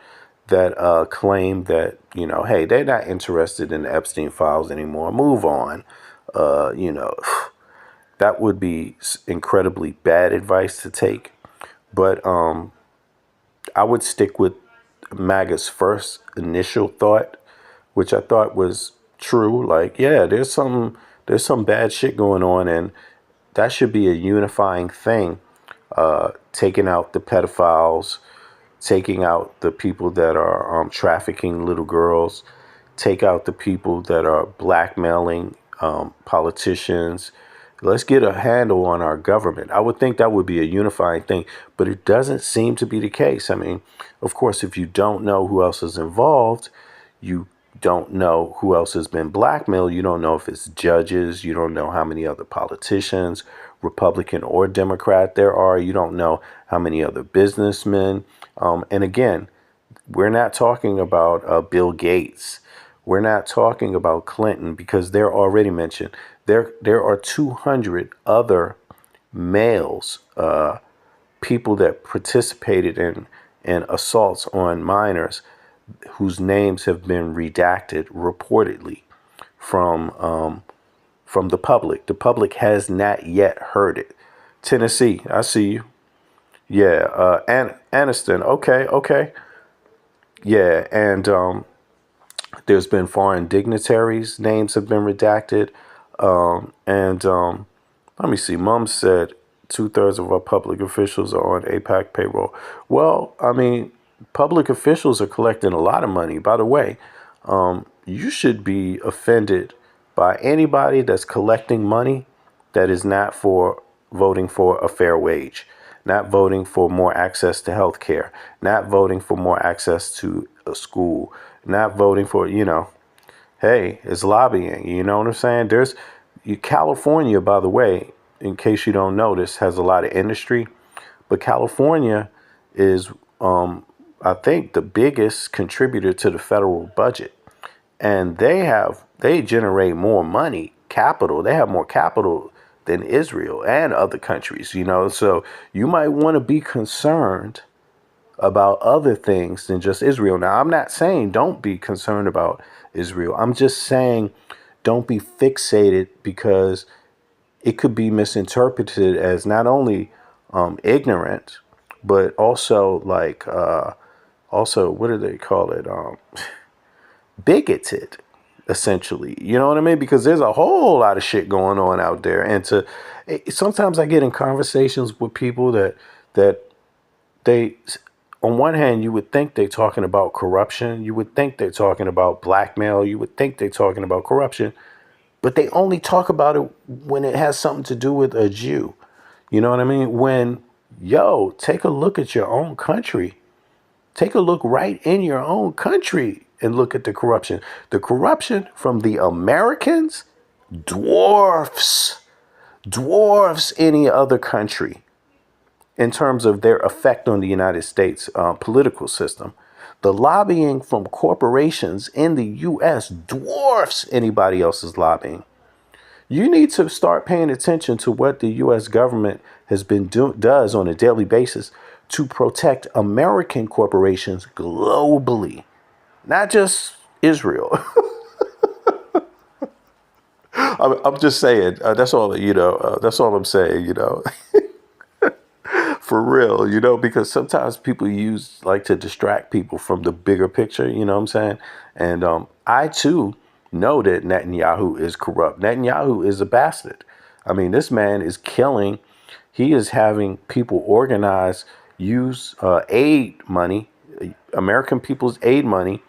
S2: that claim that, you know, hey, they're not interested in the Epstein files anymore. Move on. You know, that would be incredibly bad advice to take. But I would stick with Maga's first initial thought, which I thought was true. Like, yeah, there's some bad shit going on, and that should be a unifying thing. Taking out the pedophiles, taking out the people that are trafficking little girls, take out the people that are blackmailing politicians. Let's get a handle on our government. I would think that would be a unifying thing, but it doesn't seem to be the case. I mean, of course, if you don't know who else is involved, you don't know who else has been blackmailed. You don't know if it's judges. You don't know how many other politicians, Republican or Democrat, there are. You don't know how many other businessmen. And again, we're not talking about Bill Gates. We're not talking about Clinton, because they're already mentioned. There are 200 other males, people that participated in assaults on minors, whose names have been redacted reportedly from the public. The public has not yet heard it. Tennessee, I see you. Yeah, Aniston. Okay. Yeah, and there's been foreign dignitaries' names have been redacted. Let me see. Mom said 2/3 of our public officials are on APAC payroll. Well, I mean, public officials are collecting a lot of money. By the way, you should be offended by anybody that's collecting money that is not for voting for a fair wage, not voting for more access to health care, not voting for more access to a school, not voting for, you know, hey, it's lobbying. You know what I'm saying? California, by the way, in case you don't notice, has a lot of industry. But California is, I think, the biggest contributor to the federal budget. And they generate more money, capital. They have more capital than Israel and other countries, you know. So you might want to be concerned about other things than just Israel. Now, I'm not saying don't be concerned about Israel. I'm just saying don't be fixated, because it could be misinterpreted as not only ignorant, but also like also, what do they call it? Bigoted, essentially. You know what I mean? Because there's a whole lot of shit going on out there. And sometimes I get in conversations with people that they, on one hand, you would think they're talking about corruption. You would think they're talking about blackmail. You would think they're talking about corruption. But they only talk about it when it has something to do with a Jew. You know what I mean? Take a look at your own country. Take a look right in your own country and look at the corruption. The corruption from the Americans dwarfs any other country in terms of their effect on the United States political system. The lobbying from corporations in the U.S. dwarfs anybody else's lobbying. You need to start paying attention to what the U.S. government does on a daily basis to protect American corporations globally, not just Israel. I'm just saying. That's all. That's all I'm saying. For real. Because sometimes people like to distract people from the bigger picture. You know what I'm saying? And I too know that Netanyahu is corrupt. Netanyahu is a bastard. I mean, this man is killing. He is having people use aid money, American people's aid money,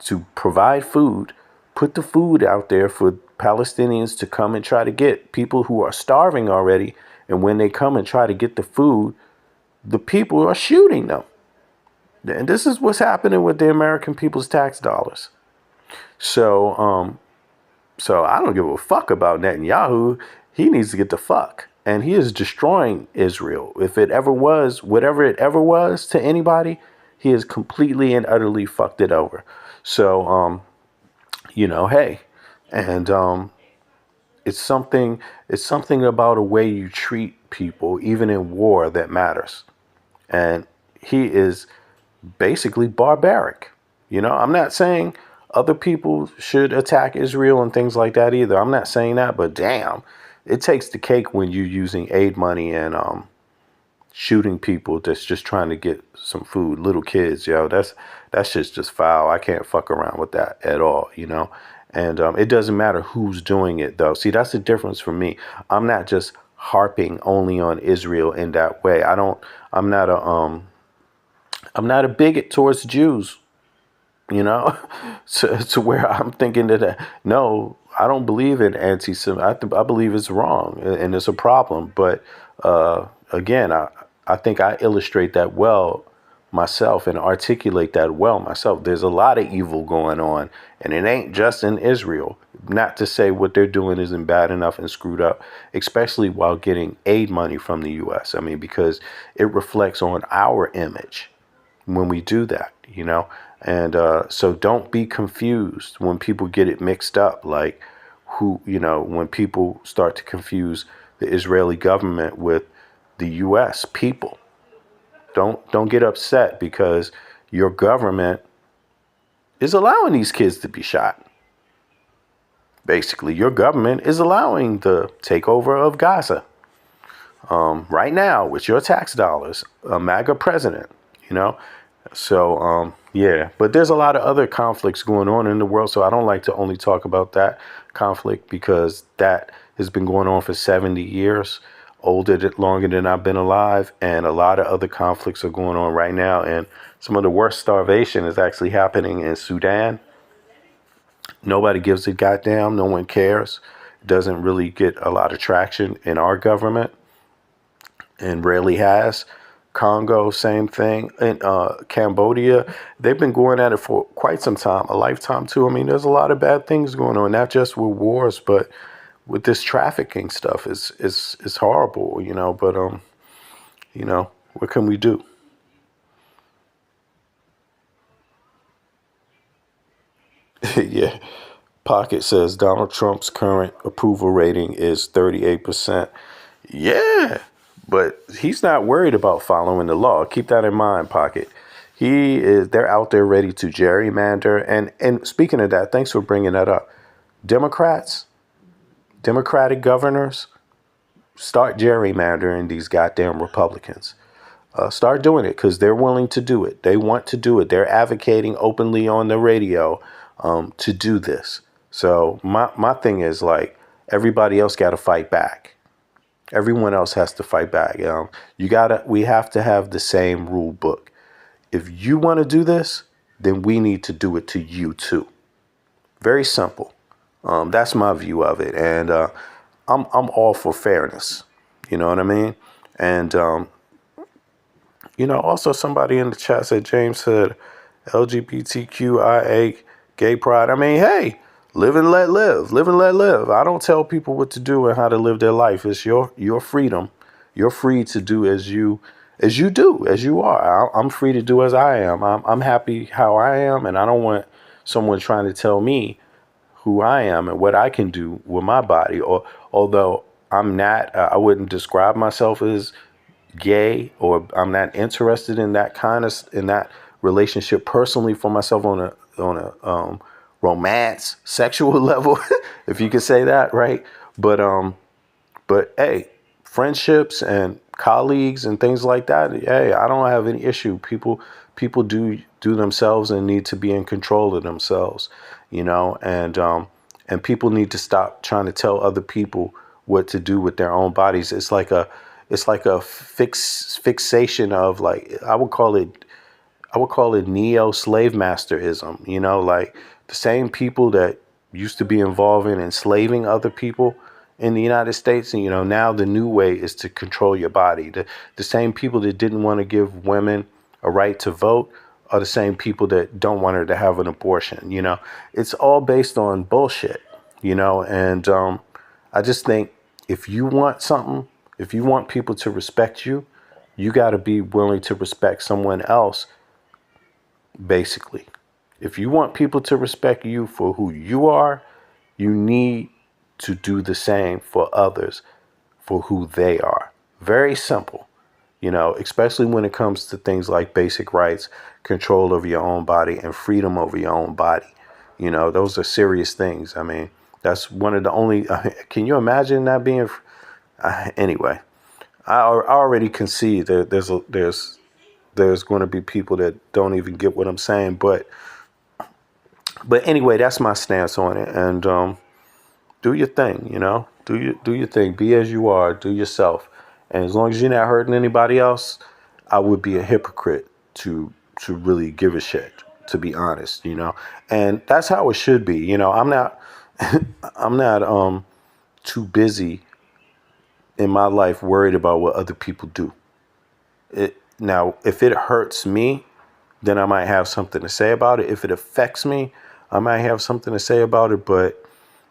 S2: to provide food, put the food out there for Palestinians to come and try to get, people who are starving already. And when they come and try to get the food, the people are shooting them. And this is what's happening with the American people's tax dollars. So I don't give a fuck about Netanyahu. He needs to get the fuck. And he is destroying Israel. If it ever was, whatever it ever was to anybody, he has completely and utterly fucked it over. So, hey, and it's something about a way you treat people, even in war, that matters. And he is basically barbaric. I'm not saying other people should attack Israel and things like that either. I'm not saying that, but damn, it takes the cake when you're using aid money and shooting people that's just trying to get some food, little kids. That's just foul. I can't fuck around with that at all. And it doesn't matter who's doing it, though. See, that's the difference for me. I'm not just harping only on Israel in that way. I'm not a bigot towards Jews, to where I'm thinking that, no, I don't believe in anti-Semitism. I believe it's wrong and it's a problem. But again, I think I illustrate that well myself and articulate that well myself. There's a lot of evil going on, and it ain't just in Israel. Not to say what they're doing isn't bad enough and screwed up, especially while getting aid money from the U.S. I mean, because it reflects on our image when we do that, And so don't be confused when people get it mixed up, like when people start to confuse the Israeli government with the U.S. people. Don't get upset because your government is allowing these kids to be shot. Basically, your government is allowing the takeover of Gaza right now with your tax dollars, a MAGA president, So, yeah, but there's a lot of other conflicts going on in the world. So I don't like to only talk about that conflict because that has been going on for 70 years, longer than I've been alive. And a lot of other conflicts are going on right now. And some of the worst starvation is actually happening in Sudan. Nobody gives a goddamn. No one cares. It doesn't really get a lot of traction in our government and rarely has. Congo, same thing. In Cambodia, they've been going at it for quite some time, a lifetime too. I mean, there's a lot of bad things going on, not just with wars, but with this trafficking stuff is horrible, But what can we do? Yeah. Pocket says Donald Trump's current approval rating is 38%. Yeah. But he's not worried about following the law. Keep that in mind, Pocket. They're out there ready to gerrymander. And speaking of that, thanks for bringing that up. Democratic governors, start gerrymandering these goddamn Republicans. Start doing it because they're willing to do it. They want to do it. They're advocating openly on the radio to do this. So my thing is like everybody else got to fight back. Everyone else has to fight back. We have to have the same rule book. If you want to do this, then we need to do it to you too. Very simple. That's my view of it. And I'm all for fairness. You know what I mean? And, also somebody in the chat said, James said, LGBTQIA, gay pride. I mean, hey, live and let live. Live and let live. I don't tell people what to do and how to live their life. It's your freedom. You're free to do as you are. I'm free to do as I am. I'm happy how I am, and I don't want someone trying to tell me who I am and what I can do with my body. Or although I'm not, I wouldn't describe myself as gay, or I'm not interested in that relationship personally for myself on a romance sexual level, if you could say that, right? But hey, friendships and colleagues and things like that, hey, I don't have any issue. People do themselves and need to be in control of themselves, and people need to stop trying to tell other people what to do with their own bodies. It's like a fixation of, like, I would call it neo-slave masterism, like the same people that used to be involved in enslaving other people in the United States. And, now the new way is to control your body. The same people that didn't want to give women a right to vote are the same people that don't want her to have an abortion. It's all based on bullshit, and I just think if you want something, if you want people to respect you, you got to be willing to respect someone else, basically. If you want people to respect you for who you are, you need to do the same for others for who they are. Very simple, especially when it comes to things like basic rights, control over your own body, and freedom over your own body. Those are serious things. I mean, that's one of the only, can you imagine that being, anyway, I already concede that there's going to be people that don't even get what I'm saying, but anyway, that's my stance on it. And do your thing, do your thing. Be as you are. Do yourself. And as long as you're not hurting anybody else, I would be a hypocrite to really give a shit, to be honest, And that's how it should be. I'm not too busy in my life worried about what other people do. Now, if it hurts me, then I might have something to say about it. If it affects me, I might have something to say about it. But,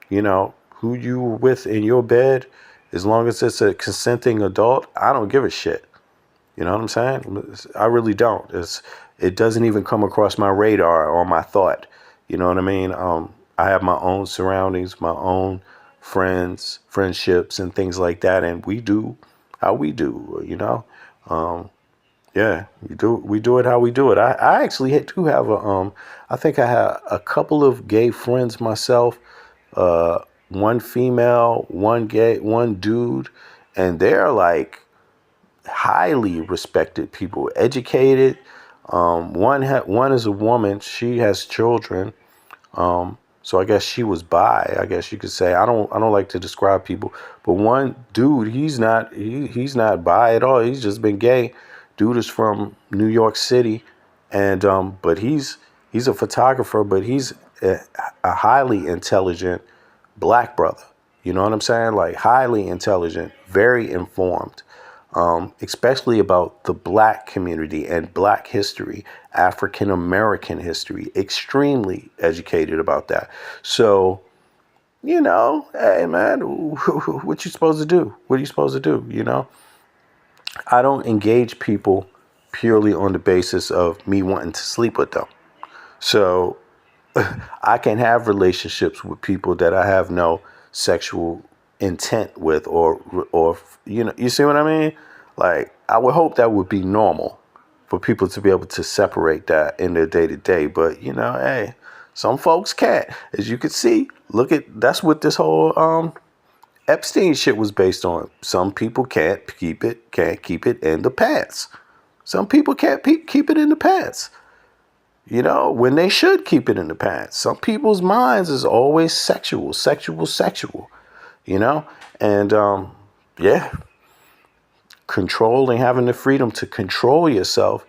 S2: who you were with in your bed, as long as it's a consenting adult, I don't give a shit. You know what I'm saying? I really don't. It doesn't even come across my radar or my thought. You know what I mean? I have my own surroundings, my own friendships and things like that. And we do how we do, yeah, we do it how we do it. I actually do have I think I have a couple of gay friends myself, one female, one gay, one dude, and they're like highly respected people, educated. One is a woman. She has children. So I guess she was bi. I guess you could say. I don't like to describe people, but one dude, he's not bi at all. He's just been gay. Dude is from New York City, and but he's a photographer, but he's a highly intelligent black brother. You know what I'm saying? Like highly intelligent, very informed, especially about the black community and black history, African American history, extremely educated about that. So, hey man, what you supposed to do? What are you supposed to do? I don't engage people purely on the basis of me wanting to sleep with them. So I can have relationships with people that I have no sexual intent with, or you see what I mean? Like, I would hope that would be normal for people to be able to separate that in their day to day. But, hey, some folks can't. As you can see, that's what this whole Epstein shit was based on. Some people can't keep it in the pants. Some people can't keep it in the pants, you know, when they should keep it in the pants. Some people's minds is always sexual, you know, and yeah, controlling, having the freedom to control yourself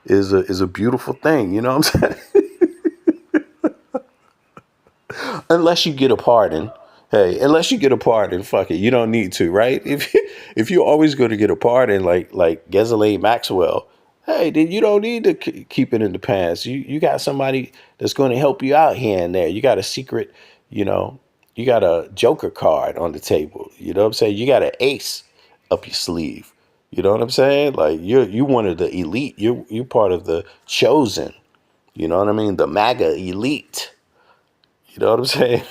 S2: is a beautiful thing, you know what I'm saying? Unless you get a pardon. Hey, unless you get a pardon, fuck it. You don't need to, right? If you're always going to get a pardon, like Ghislaine Maxwell, hey, then you don't need to keep it in the pants. You got somebody that's going to help you out here and there. You got a secret, you know, you got a joker card on the table. You know what I'm saying? You got an ace up your sleeve. You know what I'm saying? Like you one of the elite. You part of the chosen. You know what I mean? The Maga elite. You know what I'm saying?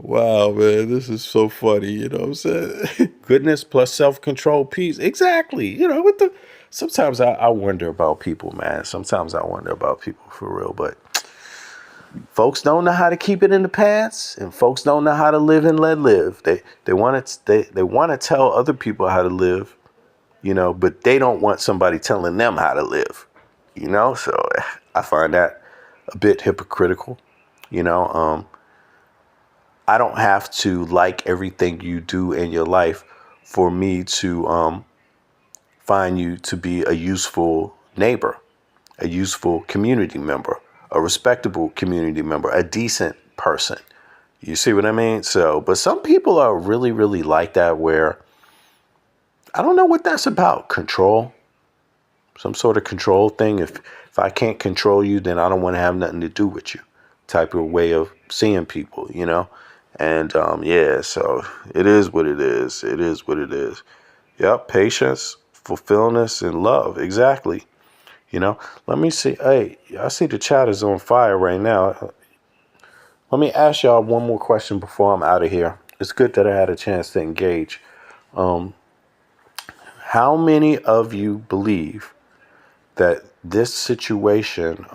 S2: Wow, man, this is so funny. You know what I'm saying? Goodness plus self-control, peace. Exactly. You know, sometimes I wonder about people, man. Sometimes I wonder about people for real. But folks don't know how to keep it in the pants, and folks don't know how to live and let live. They want to tell other people how to live, you know, but they don't want somebody telling them how to live. You know, so I find that a bit hypocritical. You know, I don't have to like everything you do in your life for me to find you to be a useful neighbor, a useful community member, a respectable community member, a decent person. You see what I mean? So, but some people are really, really like that, where I don't know what that's about. Control. Some sort of control thing. If I can't control you, then I don't want to have nothing to do with you, type of way of seeing people, you know? And yeah, so it is what it is. It is what it is. Yep, patience, fulfillment, and love. Exactly. You know, let me see. Hey, I see the chat is on fire right now. Let me ask y'all one more question before I'm out of here. It's good that I had a chance to engage. How many of you believe that this situation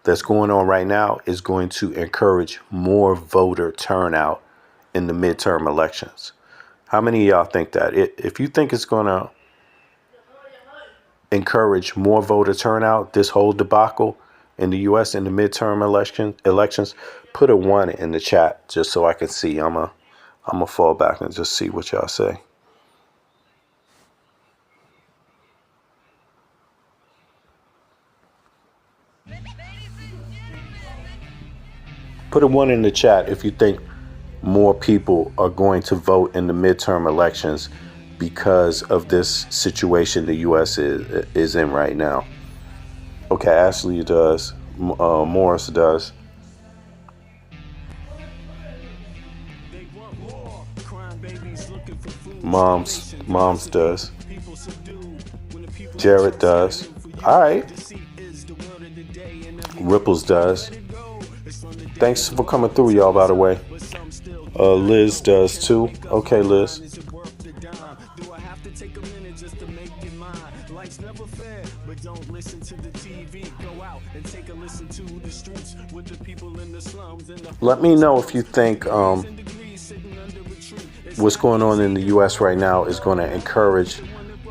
S2: that's going on right now is going to encourage more voter turnout in the midterm elections? How many of y'all think that? If you think it's going to encourage more voter turnout, this whole debacle in the U.S. in the midterm elections, put a 1 in the chat just so I can see. I'm a fall back and just see what y'all say. Put a 1 in the chat if you think more people are going to vote in the midterm elections because of this situation the U.S. is in right now. Okay, Ashley does. Morris does. Mom's does. Jared does. All right. Ripples does. Thanks for coming through, y'all, by the way. Liz does too. Okay, Liz. Let me know if you think what's going on in the U.S. right now is going to encourage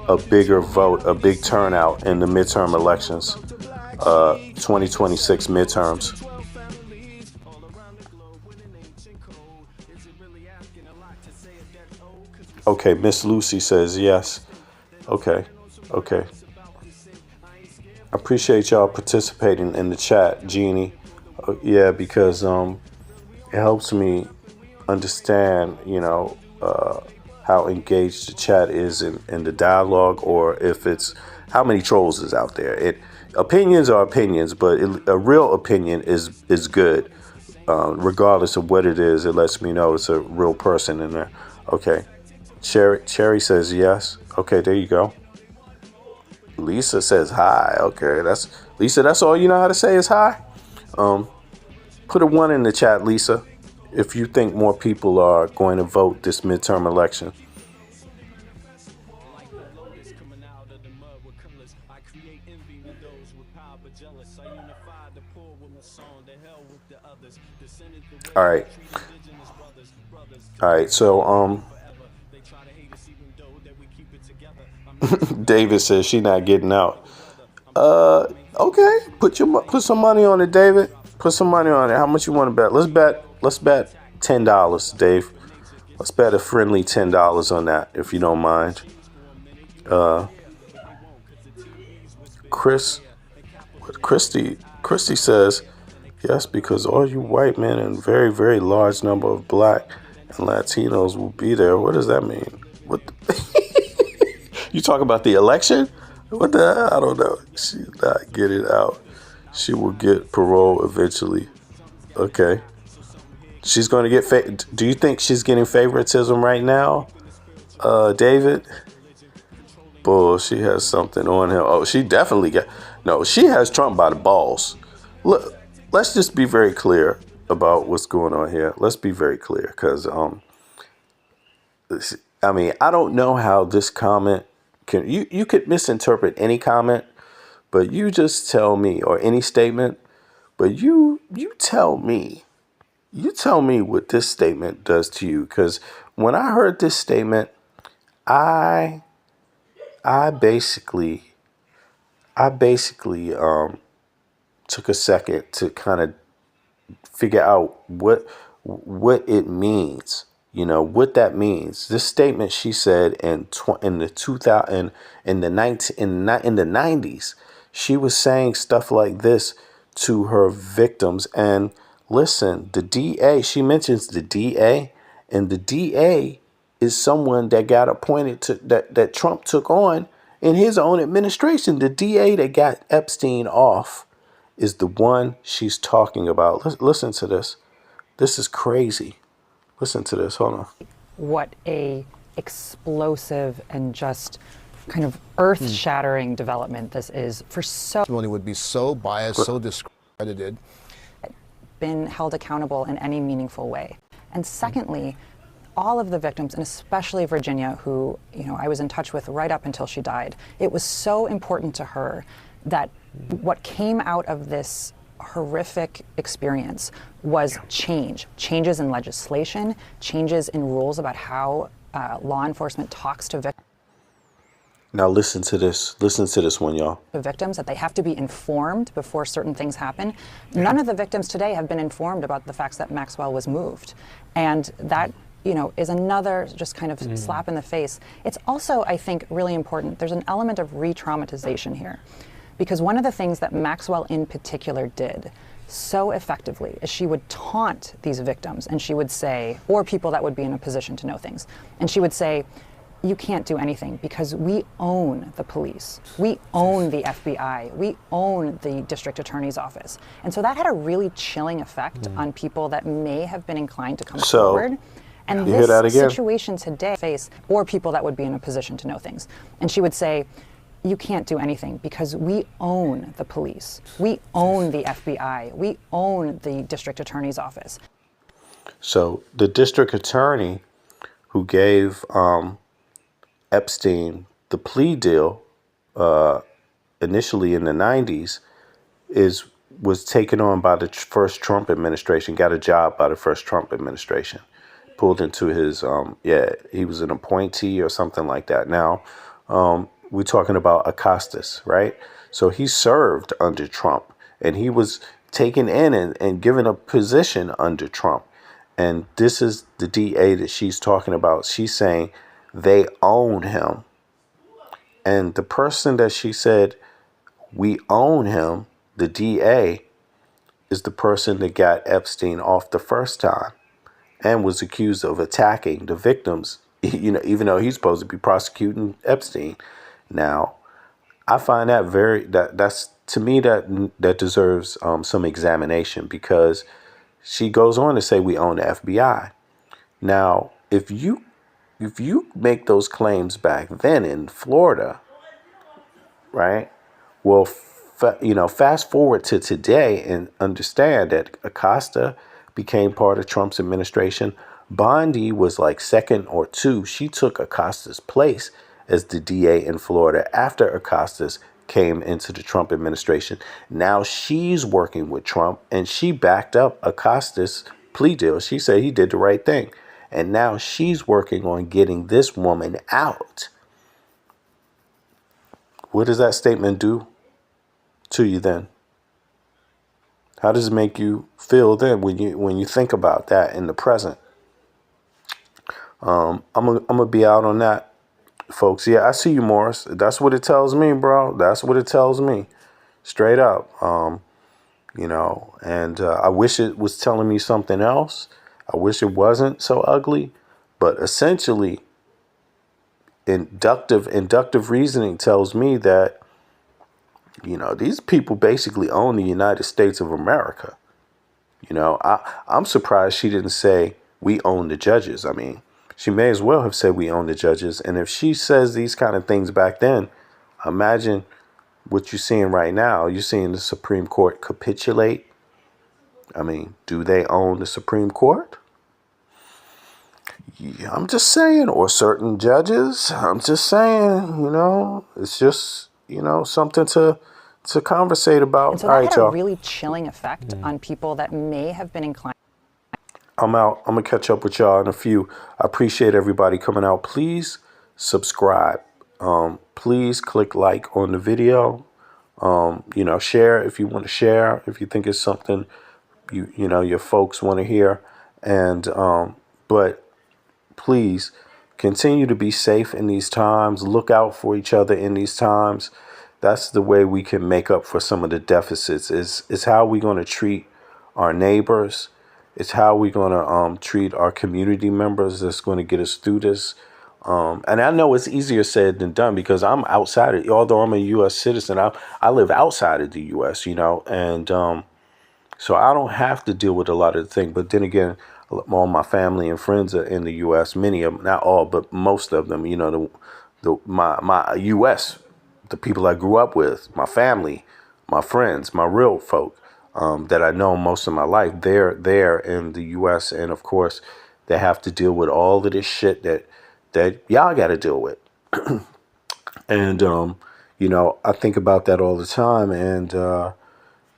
S2: a bigger vote, a big turnout in the midterm elections, 2026 midterms. Okay, Miss Lucy says yes. Okay. I appreciate y'all participating in the chat, Jeannie. Yeah, because it helps me understand, you know, how engaged the chat is in the dialogue, or if it's how many trolls is out there. Opinions are opinions, but a real opinion is good, regardless of what it is. It lets me know it's a real person in there. Okay. Cherry says yes. Okay, there you go. Lisa says hi. Okay, Lisa. That's all you know how to say is hi. Put a 1 in the chat, Lisa, if you think more people are going to vote this midterm election. All right. All right, so David says she not getting out. Okay, put some money on it, David. Put some money on it. How much you want to bet? Let's bet $10, Dave. Let's bet a friendly $10 on that, if you don't mind. Christy says, yes, because all you white men and very, very large number of black and Latinos will be there. What does that mean? What? You talk about the election? What the hell? I don't know. She's not getting out. She will get parole eventually. Okay. She's going to get. Do you think she's getting favoritism right now, David? Bull, she has something on him. Oh, she definitely got. No, she has Trump by the balls. Look, let's just be very clear about what's going on here. Let's be very clear, because I mean, I don't know how this comment can. You could misinterpret any comment, but you just tell me, or any statement, but you tell me. You tell me what this statement does to you, because when I heard this statement, I basically took a second to kind of figure out what it means. You know what that means. This statement she said in the 90s, she was saying stuff like this to her victims. And listen, the DA, she mentions the DA, and the DA is someone that got appointed to that Trump took on in his own administration. The DA that got Epstein off is the one she's talking about. Listen to this. This is crazy. Listen to this. Hold on.
S6: What a explosive and just kind of earth-shattering development this is for so.
S8: Testimony would be so biased, so discredited.
S6: Been held accountable in any meaningful way. And secondly, all of the victims, and especially Virginia, who, you know, I was in touch with right up until she died, it was so important to her that what came out of this horrific experience was changes in legislation, changes in rules about how law enforcement talks to victims.
S2: Now listen to this one, y'all.
S6: The victims, that they have to be informed before certain things happen. None of the victims today have been informed about the facts that Maxwell was moved. And that, you know, is another just kind of slap in the face. It's also, I think, really important. There's an element of re-traumatization here. Because one of the things that Maxwell in particular did so effectively is she would taunt these victims, and she would say, or people that would be in a position to know things, and she would say, you can't do anything because we own the police. We own the FBI. We own the district attorney's office. And so that had a really chilling effect on people that may have been inclined to come forward. And this situation today face, or people that would be in a position to know things. And she would say, you can't do anything because we own the police. We own the FBI. We own the district attorney's office.
S2: So the district attorney who gave Epstein the plea deal initially in the 90s was taken on by the first Trump administration, got a job by the first Trump administration, pulled into his, he was an appointee or something like that. Now, we're talking about ACCUSSED, right? So he served under Trump, and he was taken in and given a position under Trump. And this is the DA that she's talking about. She's saying they own him. And the person that she said, we own him, the DA, is the person that got Epstein off the first time and was accused of attacking the victims, you know, even though he's supposed to be prosecuting Epstein. Now, I find that that's to me that deserves some examination, because she goes on to say we own the FBI. Now, if you make those claims back then in Florida, right? Well, fast forward to today and understand that Acosta became part of Trump's administration. Bondi was like second or two. She took Acosta's place as the DA in Florida after Acosta came into the Trump administration. Now she's working with Trump, and she backed up Acosta's plea deal. She said he did the right thing. And now she's working on getting this woman out. What does that statement do to you then? How does it make you feel then when you think about that in the present? I'm gonna be out on that, folks. Yeah, I see you, Morris. That's what it tells me, bro. That's what it tells me, straight up. You know, and I wish it was telling me something else. I wish it wasn't so ugly, but essentially, inductive reasoning tells me that, you know, these people basically own the United States of America. You know, I'm surprised she didn't say we own the judges. I mean, she may as well have said we own the judges. And if she says these kind of things back then, imagine what you're seeing right now. You're seeing the Supreme Court capitulate. I mean, do they own the Supreme Court? Yeah, I'm just saying, or certain judges. I'm just saying, you know, it's just, you know, something to conversate about.
S6: And so
S2: All
S6: that
S2: right,
S6: had a
S2: y'all.
S6: really chilling effect on people that may have been inclined.
S2: I'm out. I'm going to catch up with y'all in a few. I appreciate everybody coming out. Please subscribe. Please click like on the video. You know, share if you want to share, if you think it's something you know your folks want to hear. And but please continue to be safe in these times. Look out for each other in these times. That's the way we can make up for some of the deficits. Is how we're going to treat our neighbors. It's how we're going to treat our community members that's going to get us through this. And I know it's easier said than done because I'm outside of, although I'm a U.S. citizen, I live outside of the U.S., you know, and so I don't have to deal with a lot of the things. But then again, all my family and friends are in the U.S., many of them, not all, but most of them, you know, my U.S., the people I grew up with, my family, my friends, my real folk. That I know most of my life, they're there in the U.S. And of course, they have to deal with all of this shit that y'all got to deal with. And you know, I think about that all the time, and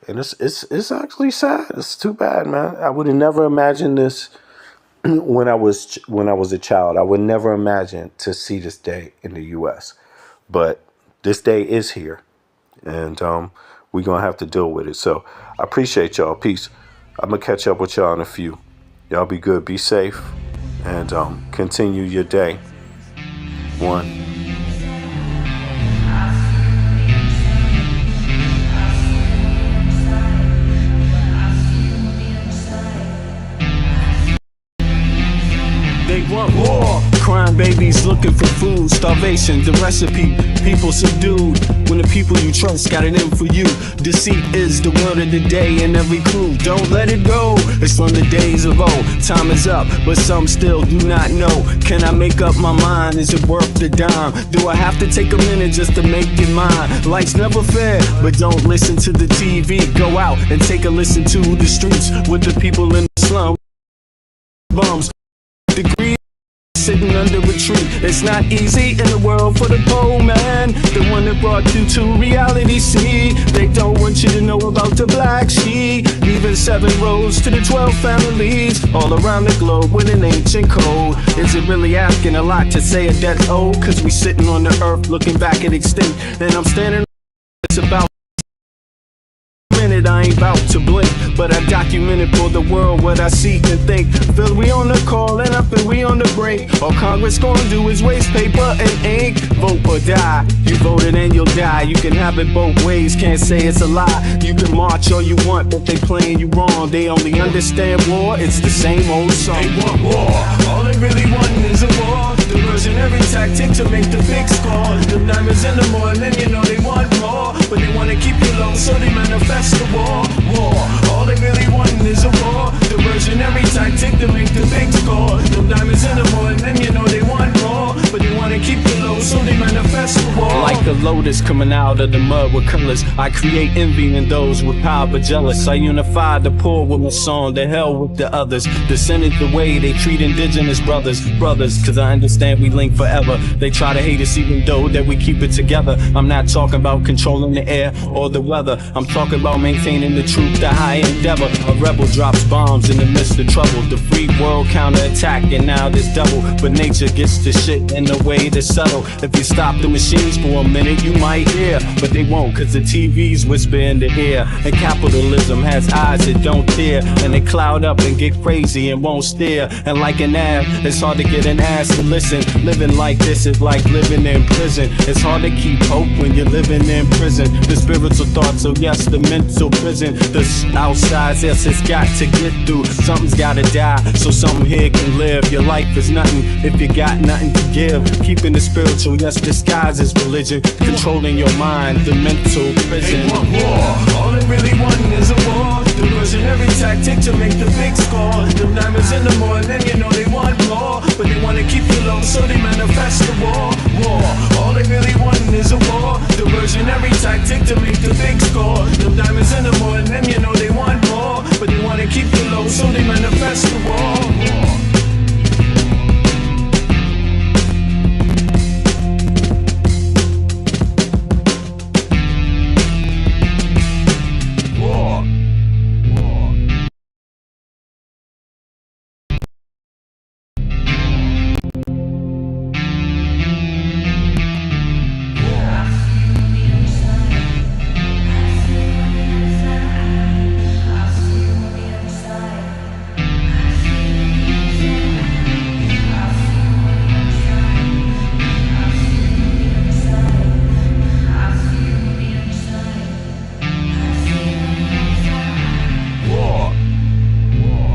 S2: it's actually sad. It's too bad, man. I would have never imagined this when I was a child. I would never imagine to see this day in the U.S. But this day is here, and we're going to have to deal with it. So I appreciate y'all. Peace. I'm going to catch up with y'all in a few. Y'all be good. Be safe. And continue your day. One.
S1: They want war. Crime babies looking for food. Starvation, the recipe. People subdued. When the people you trust got it in for you. Deceit is the word of the day in every clue. Don't let it go. It's from the days of old. Time is up, but some still do not know. Can I make up my mind? Is it worth the dime? Do I have to take a minute just to make it mine? Life's never fair, but don't listen to the TV. Go out and take a listen to the streets with the people in the slum. Bums. Degree sitting under a tree. It's not easy in the world for the poor man, the one that brought you to reality. See, they don't want you to know about the black sheep. Even 7 roads to the 12 families all around the globe with an ancient code. Is it really asking a lot to say a death old? Cause we sitting on the earth looking back at extinct. And I'm standing, it's about I ain't about to blink, but I documented for the world what I see and think. Feel we on the call and up and we on the break. All Congress gonna do is waste paper and ink. Vote or die. You voted and you'll die. You can have it both ways, can't say it's a lie. You can march all you want, but they playing you wrong. They only understand war, it's the same old song. They want war, all they really want is a war. Diversionary tactic to make the big score. The diamonds in the morning, you know they want more, but they wanna keep you low, so they manifest the war. All they really want is a war. Diversionary tactic to make the big score. The diamonds in the morning, you know they want more, but they wanna keep you low, so they manifest the war.
S14: Like
S1: a lotus coming out of the mud with colors. I create envy in those with power but jealous. I unify the poor with my song, the hell with the others. Descended the way they treat indigenous brothers. Cause I understand we link forever. They try to hate us even though that we keep it together. I'm not talking about controlling the air or the weather. I'm talking about maintaining the truth, the high endeavor. A rebel drops bombs in the midst of trouble. The free world counterattack and now there's double. But nature gets the shit in the way to settle. If you stop the machines for a minute you might hear, but they won't cause the TVs whisper in the ear. And capitalism has eyes that don't tear, and they cloud up and get crazy and won't stare. And like an ab, it's hard to get an ass to listen. Living like this is like living in prison. It's hard to keep hope when you're living in prison. The spiritual thoughts, so yes, the mental prison. The outside, yes, it's got to get through. Something's gotta die, so something here can live. Your life is nothing if you got nothing to give. Keeping the spiritual, yes, disguised as religion. Controlling your mind, the mental prison.
S14: They want war, all they really want is a war. Diversionary tactic to make the big score. Them diamonds in the morning, you know they want more. But they wanna keep you low, so they manifest the war. All they really want is a war. Diversionary tactic to make the big score. Them diamonds in the morning, you know they want more. But they wanna keep you low, so they manifest the war.